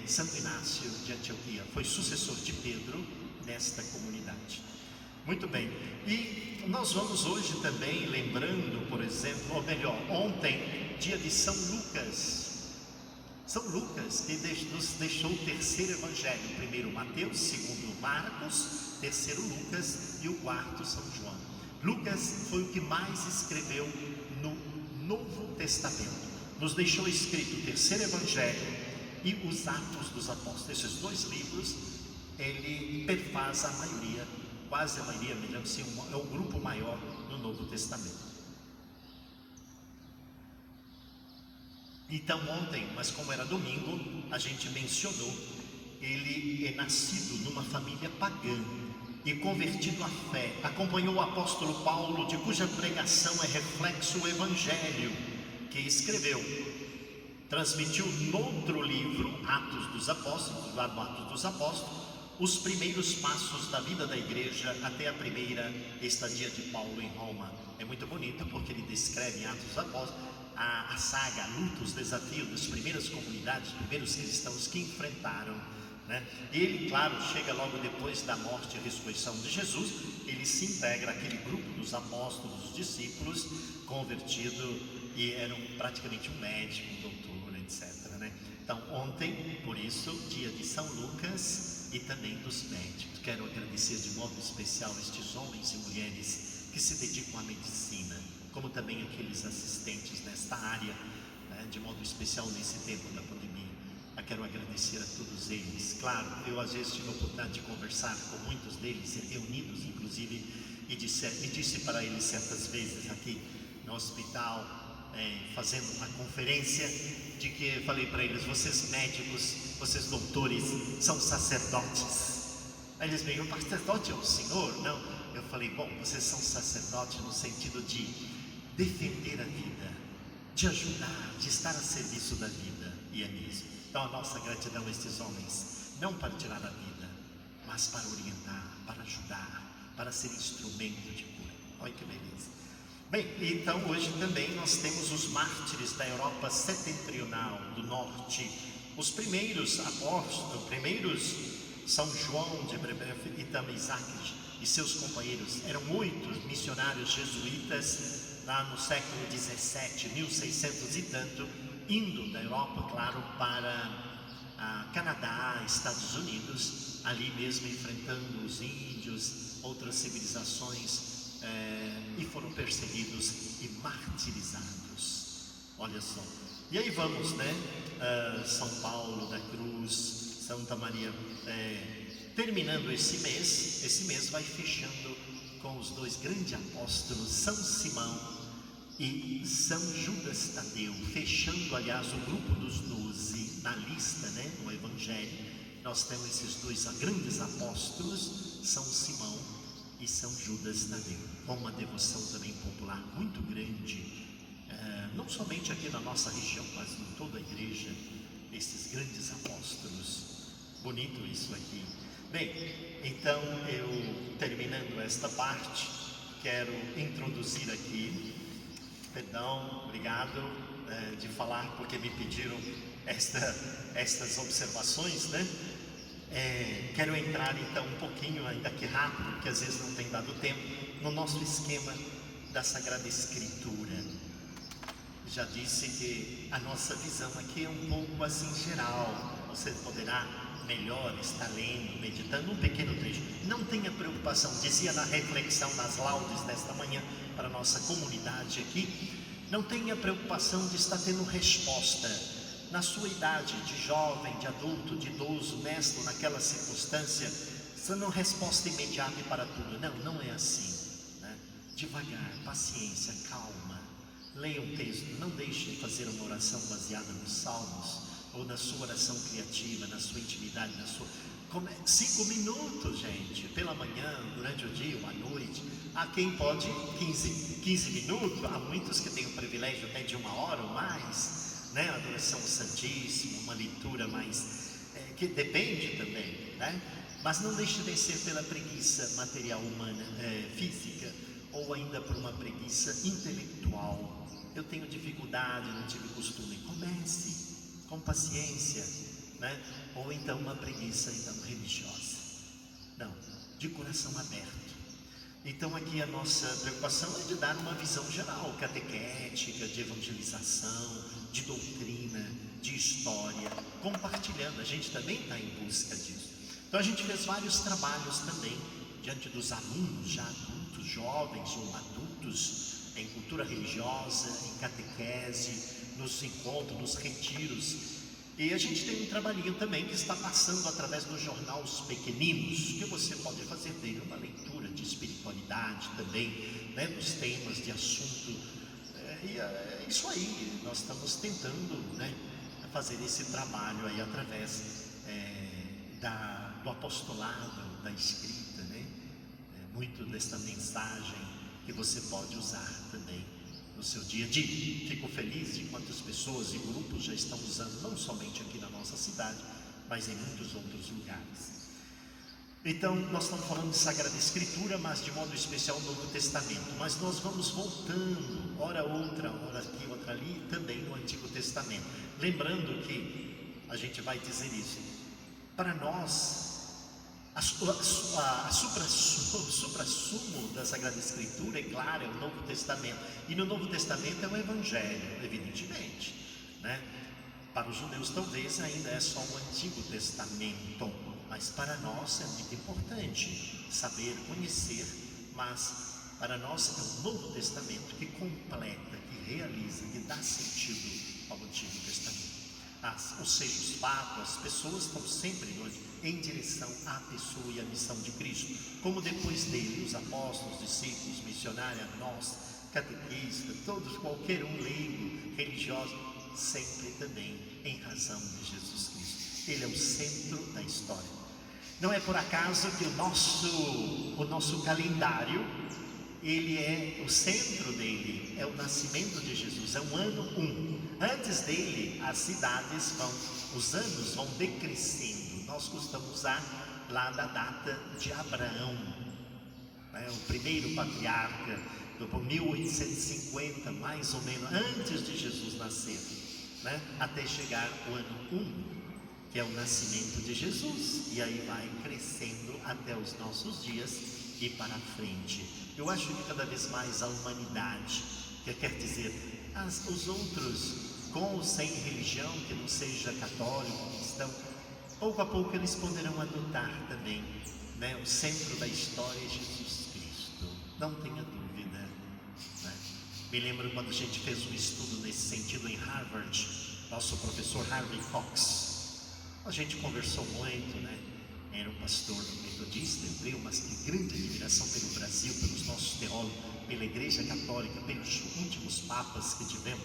Santo Inácio de Antioquia foi sucessor de Pedro nesta comunidade. Muito bem, e nós vamos hoje também lembrando, por exemplo, ou melhor, ontem, dia de São Lucas. São Lucas, que nos deixou o terceiro evangelho: o primeiro Mateus, segundo Marcos, terceiro Lucas e o quarto São João. Lucas foi o que mais escreveu no Novo Testamento. Nos deixou escrito o terceiro evangelho e os Atos dos Apóstolos. Esses 2 livros, ele perfaz a maioria, quase a maioria, melhor assim, é o grupo maior do Novo Testamento. Então ontem, mas como era domingo, a gente mencionou, ele é nascido numa família pagã e convertido à fé, acompanhou o apóstolo Paulo, de cuja pregação é reflexo o evangelho que escreveu. Transmitiu noutro livro, Atos dos Apóstolos, lá no Atos dos Apóstolos, os primeiros passos da vida da igreja até a primeira estadia de Paulo em Roma. É muito bonito porque ele descreve em Atos dos Apóstolos a saga, a luta, os desafios das primeiras comunidades, dos primeiros cristãos que enfrentaram, né? Ele, claro, chega logo depois da morte e ressurreição de Jesus, ele se integra àquele grupo dos apóstolos, dos discípulos, convertido, e eram praticamente um médico, um doutor, etc., né? Então ontem, por isso, dia de São Lucas e também dos médicos. Quero agradecer de modo especial estes homens e mulheres que se dedicam à medicina, como também aqueles assistentes nesta área, né, de modo especial nesse tempo da pandemia. Eu quero agradecer a todos eles. Claro, eu às vezes tive a oportunidade de conversar com muitos deles, reunidos inclusive, e disse para eles certas vezes aqui no hospital, fazendo uma conferência, de que falei para eles: vocês médicos, vocês doutores, são sacerdotes. Aí eles me diziam: o sacerdote é o Senhor? Não. Eu falei: bom, vocês são sacerdotes no sentido de defender a vida, de ajudar, de estar a serviço da vida, e é mesmo. Então a nossa gratidão a estes homens, não para tirar a vida, mas para orientar, para ajudar, para ser instrumento de cura. Olha que beleza. Bem, então hoje também nós temos os mártires da Europa setentrional, do norte, os primeiros apóstolos, São João de Brebeuf e também Isaac e seus companheiros. Eram 8 missionários jesuítas lá no século 17, 1600 e tanto, indo da Europa, claro, para Canadá, Estados Unidos, ali mesmo enfrentando os índios, outras civilizações, e foram perseguidos e martirizados. Olha só. E aí vamos, né? São Paulo da Cruz, Santa Maria, terminando esse mês vai fechando com os 2 grandes apóstolos, São Simão e São Judas Tadeu, fechando, aliás, o grupo dos 12 na lista, né? No Evangelho, nós temos esses 2 grandes apóstolos, São Simão e São Judas Tadeu, com uma devoção também popular muito grande, não somente aqui na nossa região, mas em toda a igreja, esses grandes apóstolos. Bonito isso aqui. Bem, então eu, terminando esta parte, quero introduzir aqui, perdão, obrigado de falar, porque me pediram estas observações, né? Quero entrar então um pouquinho, ainda que rápido, porque às vezes não tem dado tempo, no nosso esquema da Sagrada Escritura. Já disse que a nossa visão aqui é um pouco assim geral. Você poderá melhor estar lendo, meditando um pequeno trecho. Não tenha preocupação, dizia na reflexão nas laudes desta manhã para a nossa comunidade aqui, não tenha preocupação de estar tendo resposta na sua idade de jovem, de adulto, de idoso, mestre, naquela circunstância, você não resposta imediata e para tudo. Não é assim, né? Devagar, paciência, calma. Leia um texto, não deixe de fazer uma oração baseada nos salmos, ou na sua oração criativa, na sua intimidade, 5 minutos, gente, pela manhã, durante o dia ou à noite. Há quem pode 15 minutos, há muitos que têm o privilégio até de 1 hora ou mais, né? Adoração ao Santíssimo, uma leitura mais que depende também, né? Mas não deixe de ser pela preguiça material humana, física, ou ainda por uma preguiça intelectual. Eu tenho dificuldade, não tive costume. Comece com paciência, né? Ou então uma preguiça então religiosa. Não, de coração aberto. Então aqui a nossa preocupação é de dar uma visão geral, catequética, de evangelização, de doutrina, de história, compartilhando. A gente também está em busca disso. Então a gente fez vários trabalhos também diante dos alunos, já adultos, jovens ou adultos, em cultura religiosa, em catequese, nos encontros, nos retiros. E a gente tem um trabalhinho também que está passando através do jornal Os Pequeninos, que você pode fazer dele uma leitura de espiritualidade também, né, dos temas de assunto. E é isso aí, nós estamos tentando, né, fazer esse trabalho aí através do apostolado, da escrita, né? Muito desta mensagem que você pode usar também no seu dia a dia. Fico feliz de quantas pessoas e grupos já estão usando, não somente aqui na nossa cidade, mas em muitos outros lugares. Então, nós estamos falando de Sagrada Escritura, mas de modo especial o Novo Testamento. Mas nós vamos voltando, hora outra, hora aqui, outra ali, também no Antigo Testamento. Lembrando que a gente vai dizer isso. Para nós, o supra-sumo da Sagrada Escritura, é claro, é o Novo Testamento. E no Novo Testamento é o Evangelho, evidentemente, né? Para os judeus talvez ainda é só o Antigo Testamento, mas para nós é muito importante saber, conhecer, mas para nós é o Novo Testamento que completa, que realiza, que dá sentido ao Antigo Testamento. Ou seja, os fatos, as pessoas estão sempre em direção à pessoa e à missão de Cristo, como depois dele, os apóstolos, discípulos, missionários, nós, catequistas, todos, qualquer um leigo, religioso, sempre também em razão de Jesus Cristo. Ele é o centro da história. Não é por acaso que o nosso calendário, ele é o centro dele, é o nascimento de Jesus, é o ano 1. Antes dele, as cidades os anos vão decrescendo. Nós costumamos usar lá da data de Abraão, né? O primeiro patriarca, do 1850, mais ou menos, antes de Jesus nascer, né? Até chegar o ano 1, que é o nascimento de Jesus, e aí vai crescendo até os nossos dias e para frente. Eu acho que cada vez mais a humanidade, que quer dizer, os outros com ou sem religião, que não seja católico, cristão, pouco a pouco eles poderão adotar também, né? O centro da história é Jesus Cristo, não tenha dúvida, né? Me lembro quando a gente fez um estudo nesse sentido em Harvard, nosso professor Harvey Cox, a gente conversou muito, né? Era um pastor metodista, hebreu, mas que grande admiração pelo Brasil, pelos nossos teólogos, pela Igreja Católica, pelos últimos papas que tivemos,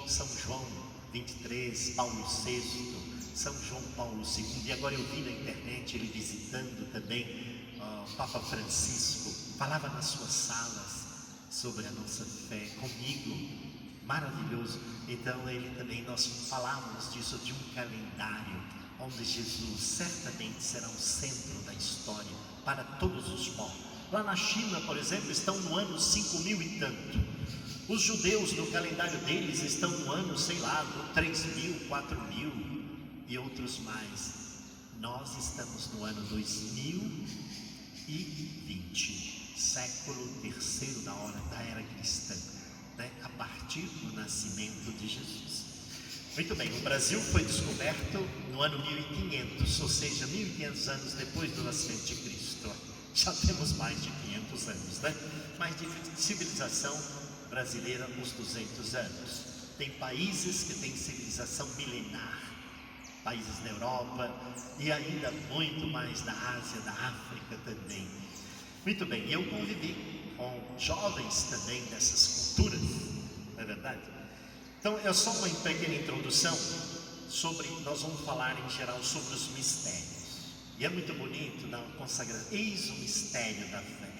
São João 23, Paulo VI, São João Paulo II, e agora eu vi na internet ele visitando também o Papa Francisco, falava nas suas salas sobre a nossa fé comigo, maravilhoso. Então ele também, nós falávamos disso, de um calendário onde Jesus certamente será o centro da história para todos os povos. Lá na China, por exemplo, estão no ano 5.000 e tanto. Os judeus no calendário deles estão no ano, sei lá, no 3.000, 4.000 e outros mais. Nós estamos no ano 2020, século terceiro da era cristã, né? A partir do nascimento de Jesus. Muito bem, o Brasil foi descoberto no ano 1500, ou seja, 1500 anos depois do nascimento de Cristo. Já temos mais de 500 anos, né? Mais de civilização brasileira, uns 200 anos. Tem países que têm civilização milenar, países da Europa e ainda muito mais da Ásia, da África também. Muito bem, eu convivi com jovens também dessas culturas, não é verdade? Então é só uma pequena introdução sobre, nós vamos falar em geral sobre os mistérios. E é muito bonito na consagração, eis o mistério da fé.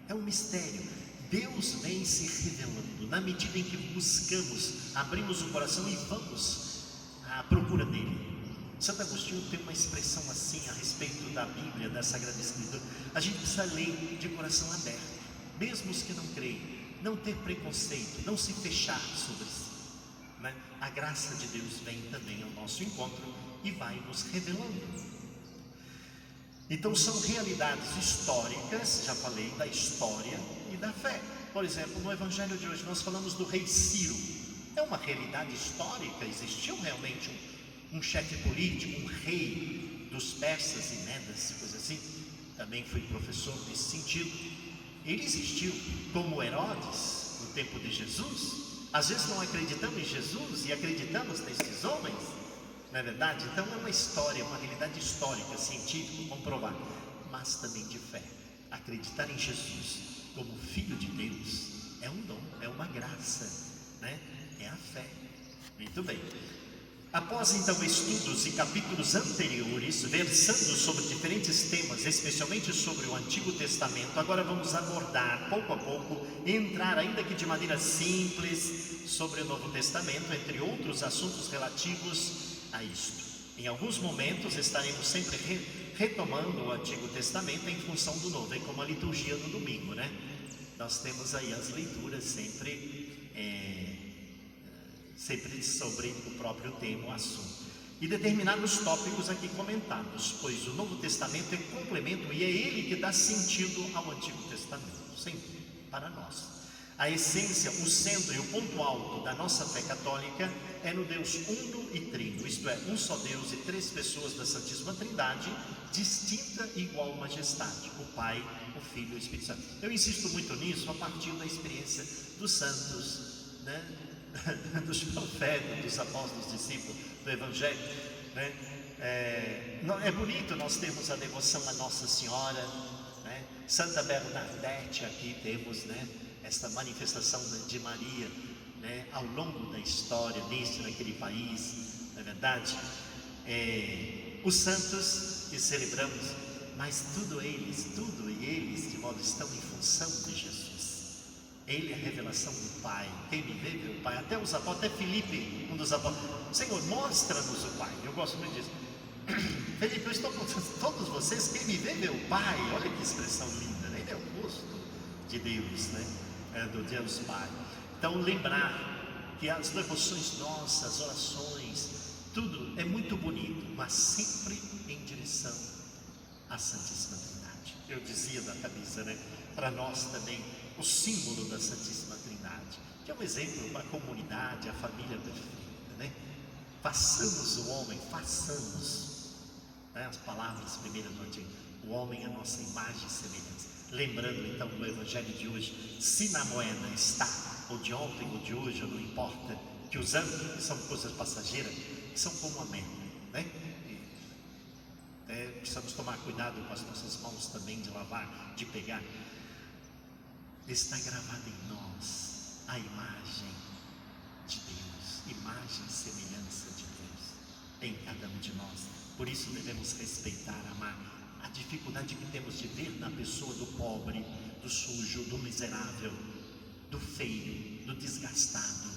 É um mistério, Deus vem se revelando na medida em que buscamos, abrimos o coração e vamos à procura dele. Santo Agostinho tem uma expressão assim a respeito da Bíblia, da Sagrada Escritura. A gente precisa ler de coração aberto, mesmo os que não creem, não ter preconceito, não se fechar sobre si, né? A graça de Deus vem também ao nosso encontro e vai nos revelando. Então são realidades históricas, já falei da história e da fé. Por exemplo, no Evangelho de hoje nós falamos do rei Ciro. É uma realidade histórica, existiu realmente um chefe político, um rei dos persas e medas, coisa assim. Também fui professor nesse sentido. Ele existiu, como Herodes no tempo de Jesus. Às vezes não acreditamos em Jesus e acreditamos nesses homens, não é verdade? Então é uma história, uma realidade histórica, científica, comprovada, mas também de fé. Acreditar em Jesus como Filho de Deus é um dom, é uma graça, né? É a fé. Muito bem. Após então estudos e capítulos anteriores, versando sobre diferentes temas, especialmente sobre o Antigo Testamento, agora vamos abordar pouco a pouco, entrar ainda que de maneira simples sobre o Novo Testamento, entre outros assuntos relativos a isto. Em alguns momentos estaremos sempre retomando o Antigo Testamento em função do Novo, é como a liturgia do domingo, né? Nós temos aí as leituras sempre sobre o próprio tema, o assunto, e determinados tópicos aqui comentados, pois o Novo Testamento é complemento e é ele que dá sentido ao Antigo Testamento, sempre, para nós. A essência, o centro e o ponto alto da nossa fé católica é no Deus uno e trino, isto é, um só Deus e três pessoas da Santíssima Trindade, distinta e igual majestade, o Pai, o Filho e o Espírito Santo. Eu insisto muito nisso a partir da experiência dos santos, né? Dos profetas, dos apóstolos, discípulos do Evangelho, né? É bonito nós termos a devoção a Nossa Senhora, né? Santa Bernadette, aqui temos, né, esta manifestação de Maria, né, ao longo da história, naquele país, não é verdade? Os santos que celebramos, mas tudo eles, de modo estão em função de Jesus. Ele é a revelação do Pai. Quem me vê, vê o Pai. Até os apóstolos, até Filipe, um dos apóstolos, Senhor, mostra-nos o Pai. Eu gosto muito disso. Felipe, eu estou com todos vocês, quem me vê, vê o Pai. Olha que expressão linda, né? Ele é o rosto de Deus, né? Do Deus Pai. Então lembrar que as devoções nossas, as orações, tudo é muito bonito, mas sempre em direção à Santíssima Trindade. Eu dizia da camisa, né? Para nós também, o símbolo da Santíssima Trindade, que é um exemplo para a comunidade, a família perfeita, né? Façamos o homem, né? As palavras primeiras do Antigo, o homem é a nossa imagem e semelhança. Lembrando então do Evangelho de hoje, se na moeda está, ou de ontem ou de hoje, ou não importa, que os anos, que são coisas passageiras, são como a amêndoa, né? Precisamos tomar cuidado com as nossas mãos também, de lavar, de pegar. Está gravada em nós a imagem de Deus, imagem e semelhança de Deus em cada um de nós. Por isso devemos respeitar, amar a dificuldade que temos de ver na pessoa do pobre, do sujo, do miserável, do feio, do desgastado,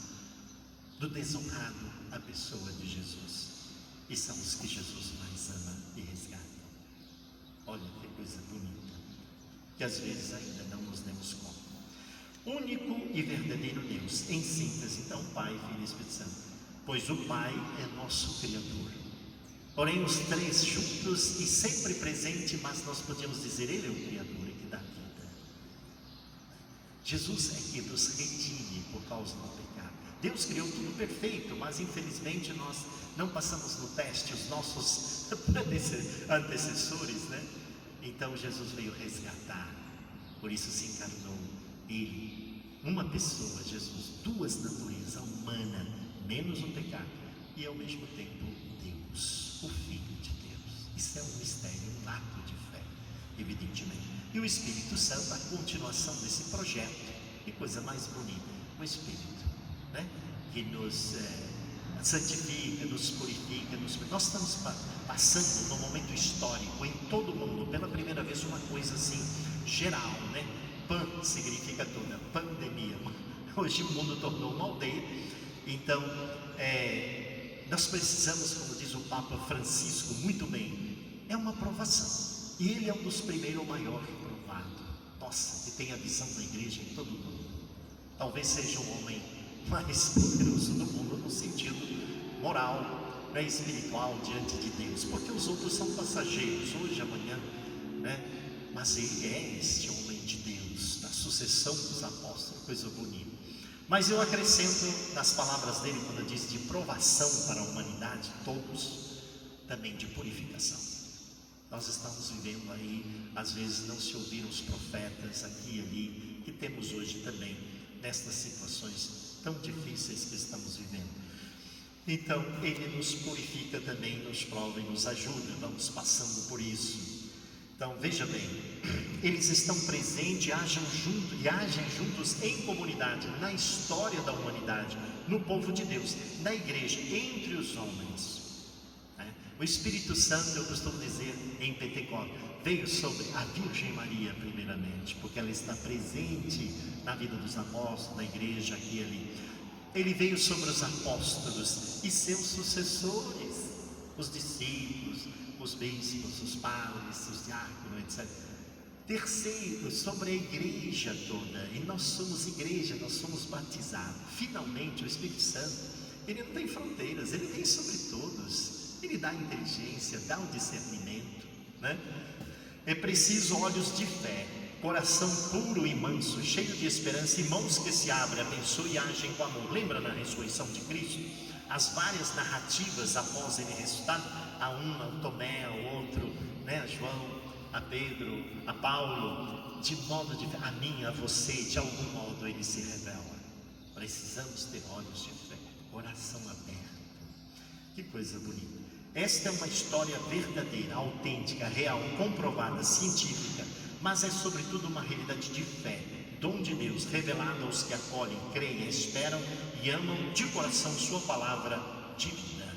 do desonrado, a pessoa de Jesus. E são os que Jesus mais ama e resgata. Olha que coisa bonita, que às vezes ainda não nos demos conta. Único e verdadeiro Deus, em síntese, então, Pai, Filho e Espírito Santo, pois o Pai é nosso Criador. Porém, os três juntos e sempre presente, mas nós podemos dizer, Ele é o Criador e que dá vida. Jesus é que nos redime por causa do pecado. Deus criou tudo perfeito, mas infelizmente nós não passamos no teste, os nossos antecessores, né? Então Jesus veio resgatar, por isso se encarnou. Ele, uma pessoa, Jesus, duas naturezas, a humana, menos o pecado, e ao mesmo tempo Deus, o Filho de Deus. Isso é um mistério, um ato de fé, evidentemente. E o Espírito Santo, a continuação desse projeto, que coisa mais bonita, o Espírito, né? Que nos santifica, nos purifica, nós estamos passando num momento histórico em todo o mundo, pela primeira vez, uma coisa assim, geral, né? Pan significa toda, pandemia. Hoje o mundo tornou uma aldeia, então Nós precisamos, como diz o Papa Francisco muito bem, é uma provação. E ele é um dos primeiros, o maior provado. Nossa, que tem a visão da igreja em todo o mundo. Talvez seja o homem mais poderoso do mundo no sentido moral, né, espiritual diante de Deus, porque os outros são passageiros, hoje, amanhã, né? Mas ele é este homem de Deus, da sucessão dos apóstolos, coisa bonita. Mas eu acrescento nas palavras dele, quando diz de provação para a humanidade, todos, também de purificação. Nós estamos vivendo aí, às vezes não se ouviram os profetas aqui e ali, que temos hoje também, nestas situações tão difíceis que estamos vivendo. Então, ele nos purifica também, nos prova e nos ajuda, vamos passando por isso. Então, veja bem, eles estão presentes e agem juntos em comunidade, na história da humanidade, no povo de Deus, na igreja, entre os homens. O Espírito Santo, eu costumo dizer em Pentecostes, veio sobre a Virgem Maria primeiramente, porque ela está presente na vida dos apóstolos, na igreja aqui e ali. Ele veio sobre os apóstolos e seus sucessores, os discípulos, os bispos, os padres, os diáconos, etc. Terceiro, sobre a igreja toda, e nós somos igreja, nós somos batizados. Finalmente o Espírito Santo, ele não tem fronteiras, ele vem sobre todos. Ele dá inteligência, dá o discernimento, né? É preciso olhos de fé, coração puro e manso, cheio de esperança, e mãos que se abrem, abençoam e agem com amor. Lembra na ressurreição de Cristo? As várias narrativas após ele ressuscitar, a um, a Tomé, ao outro, né? A João, a Pedro, a Paulo, de modo de fé, a mim, a você, de algum modo ele se revela. Precisamos ter olhos de fé, coração aberto. Que coisa bonita. Esta é uma história verdadeira, autêntica, real, comprovada, científica, mas é sobretudo uma realidade de fé, dom de Deus, revelado aos que acolhem, creem, esperam e amam de coração sua palavra divina.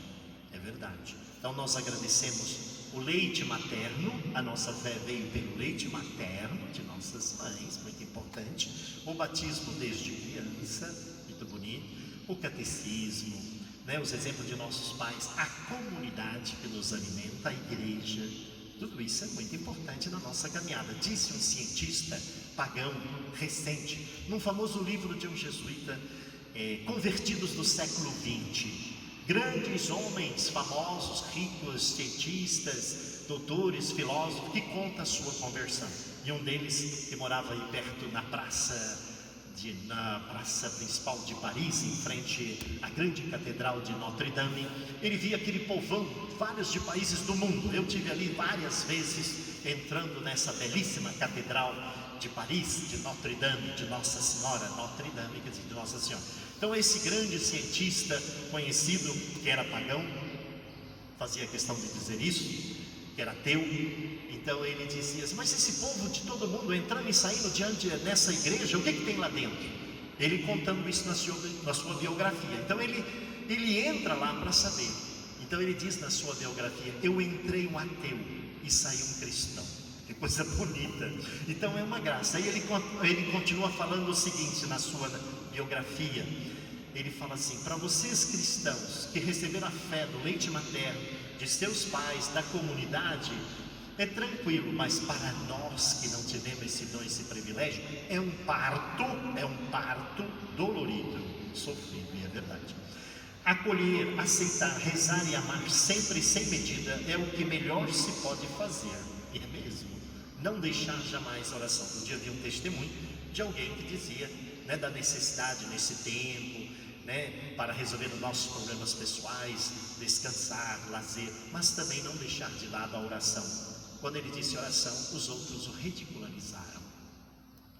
É verdade. Então nós agradecemos o leite materno, a nossa fé veio pelo leite materno de nossas mães, muito importante, o batismo desde criança, muito bonito, o catecismo, os exemplos de nossos pais, a comunidade que nos alimenta, a igreja, tudo isso é muito importante na nossa caminhada. Disse um cientista pagão recente, num famoso livro de um jesuíta, Convertidos do século XX, grandes homens famosos, ricos, cientistas, doutores, filósofos, que conta a sua conversão. E um deles, que morava aí perto na praça principal de Paris, em frente à grande catedral de Notre Dame, ele via aquele povão, vários de países do mundo. Eu tive ali várias vezes, entrando nessa belíssima catedral de Paris, de Notre Dame, de Nossa Senhora, Notre Dame, quer dizer, de Nossa Senhora. Então esse grande cientista conhecido, que era pagão, fazia questão de dizer isso, que era ateu. Então ele dizia assim, mas esse povo de todo mundo entrando e saindo diante dessa igreja, o que tem lá dentro? Ele contando isso na sua biografia. Então ele entra lá para saber. Então ele diz na sua biografia, eu entrei um ateu e saí um cristão. Que coisa bonita. Então é uma graça. Aí ele continua falando o seguinte na sua biografia. Ele fala assim, para vocês cristãos que receberam a fé do leite materno de seus pais, da comunidade, é tranquilo, mas para nós que não tivemos esse dom, esse privilégio, é um parto dolorido, sofrido, e é verdade. Acolher, aceitar, rezar e amar sempre sem medida é o que melhor se pode fazer, e é mesmo. Não deixar jamais a oração. Um dia vi um testemunho de alguém que dizia, da necessidade nesse tempo, para resolver os nossos problemas pessoais, descansar, lazer, mas também não deixar de lado a oração. Quando ele disse oração, os outros o ridicularizaram.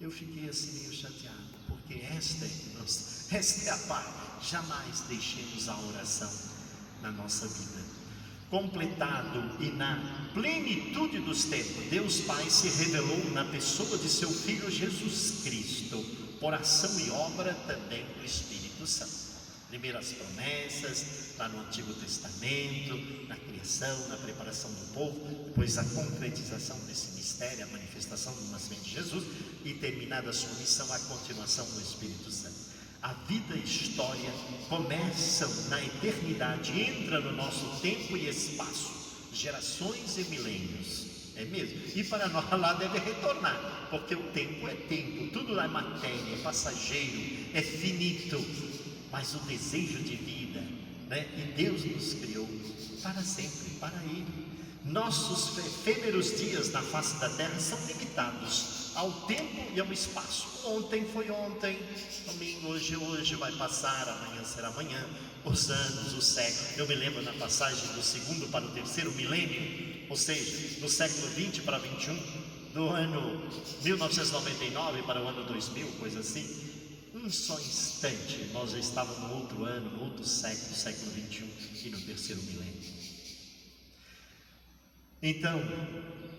Eu fiquei assim meio chateado, porque esta é a parte. Jamais deixemos a oração na nossa vida. Completado e na plenitude dos tempos, Deus Pai se revelou na pessoa de seu Filho Jesus Cristo, por ação e obra também do Espírito Santo. Primeiras promessas, lá no Antigo Testamento, na criação, na preparação do povo, depois a concretização desse mistério, a manifestação do nascimento de Jesus, e terminada a sua missão, a continuação do Espírito Santo. A vida e história começam na eternidade, entra no nosso tempo e espaço, gerações e milênios, é mesmo, e para nós lá deve retornar, porque o tempo é tempo, tudo é matéria, é passageiro, é finito, mas o desejo de vida, né? E Deus nos criou para sempre, para Ele. Nossos efêmeros dias na face da terra são limitados ao tempo e ao espaço. Ontem foi ontem, domingo hoje é hoje, vai passar, amanhã será amanhã, os anos, o século. Eu me lembro na passagem do segundo para o terceiro milênio, ou seja, do século 20 para 21, do ano 1999 para o ano 2000, coisa assim. Um só instante nós já estávamos no outro ano, no outro século, século 21 e no terceiro milênio. Então,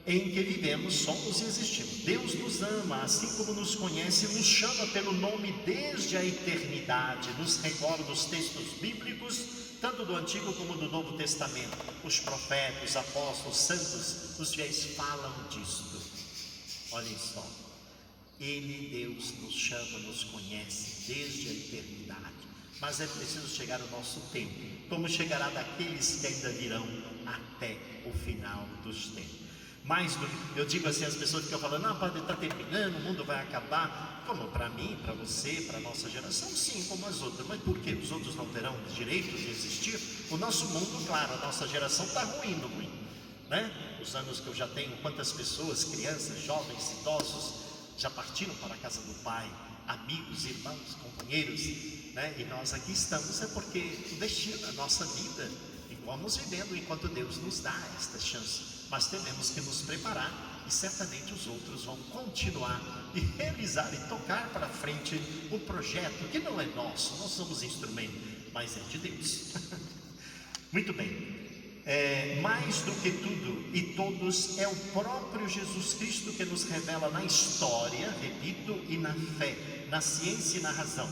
em que vivemos, somos e existimos. Deus nos ama, assim como nos conhece, nos chama pelo nome desde a eternidade. Nos recorda os textos bíblicos, tanto do Antigo como do Novo Testamento. Os profetas, os apóstolos, santos, os fiéis falam disto. Olhem só, Ele, Deus, nos chama, nos conhece desde a eternidade. Mas é preciso chegar o nosso tempo, como chegará daqueles que ainda virão até o final dos tempos. Mais do que, eu digo assim, as pessoas ficam falando, não, padre, está terminando, o mundo vai acabar. Como para mim, para você, para a nossa geração, sim, como as outras. Mas por que os outros não terão direito de existir? O nosso mundo, claro, a nossa geração está ruim, né? Os anos que eu já tenho, quantas pessoas, crianças, jovens, idosos, já partiram para a casa do Pai, amigos, irmãos, companheiros, né? E nós aqui estamos, é porque o destino, a nossa vida, e vamos vivendo enquanto Deus nos dá esta chance. Mas temos que nos preparar, e certamente os outros vão continuar e realizar e tocar para frente um projeto que não é nosso, nós somos instrumento, mas é de Deus. Muito bem. Mais do que tudo e todos, é o próprio Jesus Cristo que nos revela na história, repito, e na fé, na ciência e na razão.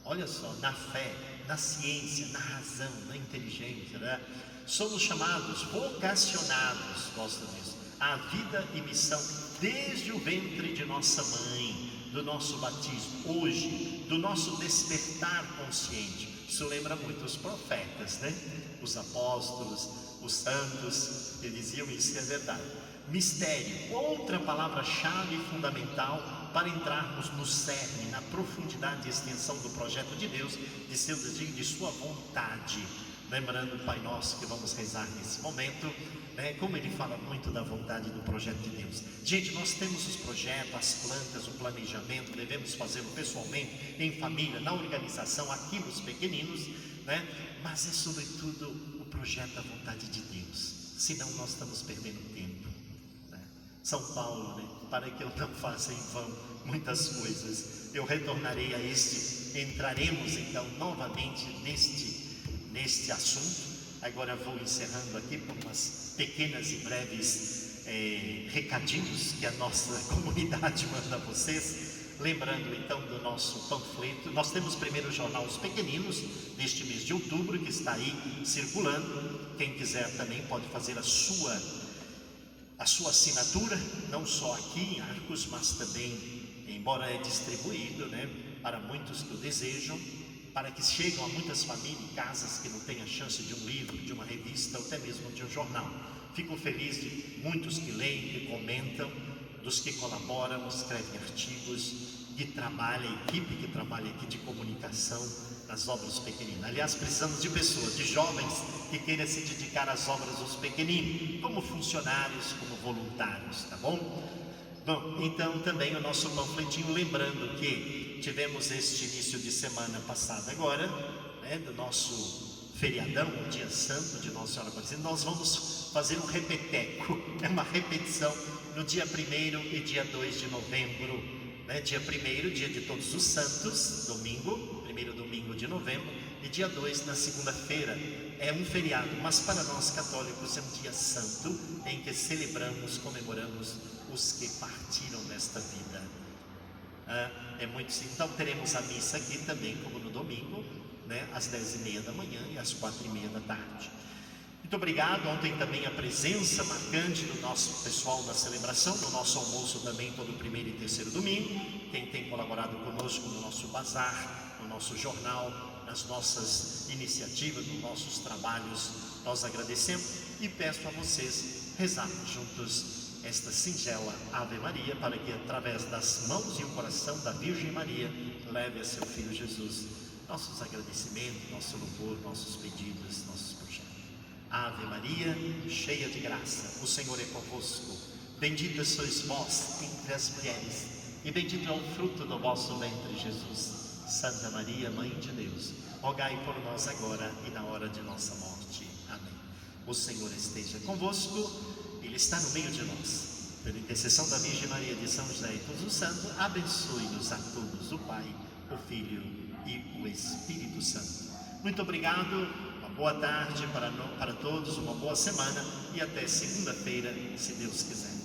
Olha só, na fé, na ciência, na razão, na inteligência, né? Somos chamados, vocacionados, gosto disso, à vida e missão desde o ventre de nossa mãe, do nosso batismo, hoje, do nosso despertar consciente. Isso lembra muito os profetas, né? Os apóstolos, os santos, eles diziam isso, é verdade. Mistério, outra palavra-chave fundamental para entrarmos no cerne, na profundidade e extensão do projeto de Deus, de seu desejo, de sua vontade. Lembrando o Pai Nosso que vamos rezar nesse momento, né? Como ele fala muito da vontade do projeto de Deus. Gente, nós temos os projetos, as plantas, o planejamento, devemos fazê-lo pessoalmente, em família, na organização, aqui nos pequeninos, né? Mas é sobretudo o projeto da vontade de Deus, senão nós estamos perdendo tempo, né? São Paulo, né? Para que eu não faça em vão muitas coisas, eu retornarei a entraremos então novamente neste assunto. Agora vou encerrando aqui por umas pequenas e breves recadinhos que a nossa comunidade manda a vocês. Lembrando então do nosso panfleto, nós temos primeiro o jornal Os Pequeninos, neste mês de outubro, que está aí circulando. Quem quiser também pode fazer a sua assinatura, não só aqui em Arcos, mas também, embora é distribuído, né, para muitos que o desejam, para que cheguem a muitas famílias e casas que não têm a chance de um livro, de uma revista, ou até mesmo de um jornal. Fico feliz de muitos que leem, que comentam, dos que colaboram, escrevem artigos, que trabalham, a equipe que trabalha aqui de comunicação nas obras dos pequeninos. Aliás, precisamos de pessoas, de jovens que queiram se dedicar às obras dos pequeninos, como funcionários, como voluntários, tá bom? Bom, então também o nosso panfletinho, lembrando que tivemos este início de semana passada agora, né, do nosso feriadão, o dia santo de Nossa Senhora Aparecida. Nós vamos fazer um repeteco, é uma repetição no dia 1º e dia 2 de novembro, né? Dia 1º, dia de Todos os Santos, domingo, primeiro domingo de novembro, e dia 2 na segunda-feira. É um feriado, mas para nós católicos é um dia santo em que celebramos, comemoramos os que partiram desta vida. É muito simples. Então teremos a missa aqui também, como no domingo, né, às 10h30 da manhã e às 4h30 da tarde. Muito obrigado. Ontem também a presença marcante do nosso pessoal na celebração, no nosso almoço também todo primeiro e terceiro domingo. Quem tem colaborado conosco no nosso bazar, no nosso jornal, nas nossas iniciativas, nos nossos trabalhos. Nós agradecemos e peço a vocês rezarmos juntos esta singela Ave Maria, para que através das mãos e o coração da Virgem Maria leve a seu Filho Jesus nossos agradecimentos, nosso louvor, nossos pedidos, nossos projetos. Ave Maria, cheia de graça, o Senhor é convosco. Bendita sois vós entre as mulheres, e bendito é o fruto do vosso ventre, Jesus. Santa Maria, Mãe de Deus, rogai por nós agora e na hora de nossa morte. Amém. O Senhor esteja convosco, Ele está no meio de nós. Pela intercessão da Virgem Maria, de São José e todos os santos, abençoe-nos a todos, o Pai, o Filho e o Espírito Santo. Muito obrigado, uma boa tarde para todos, uma boa semana e até segunda-feira, se Deus quiser.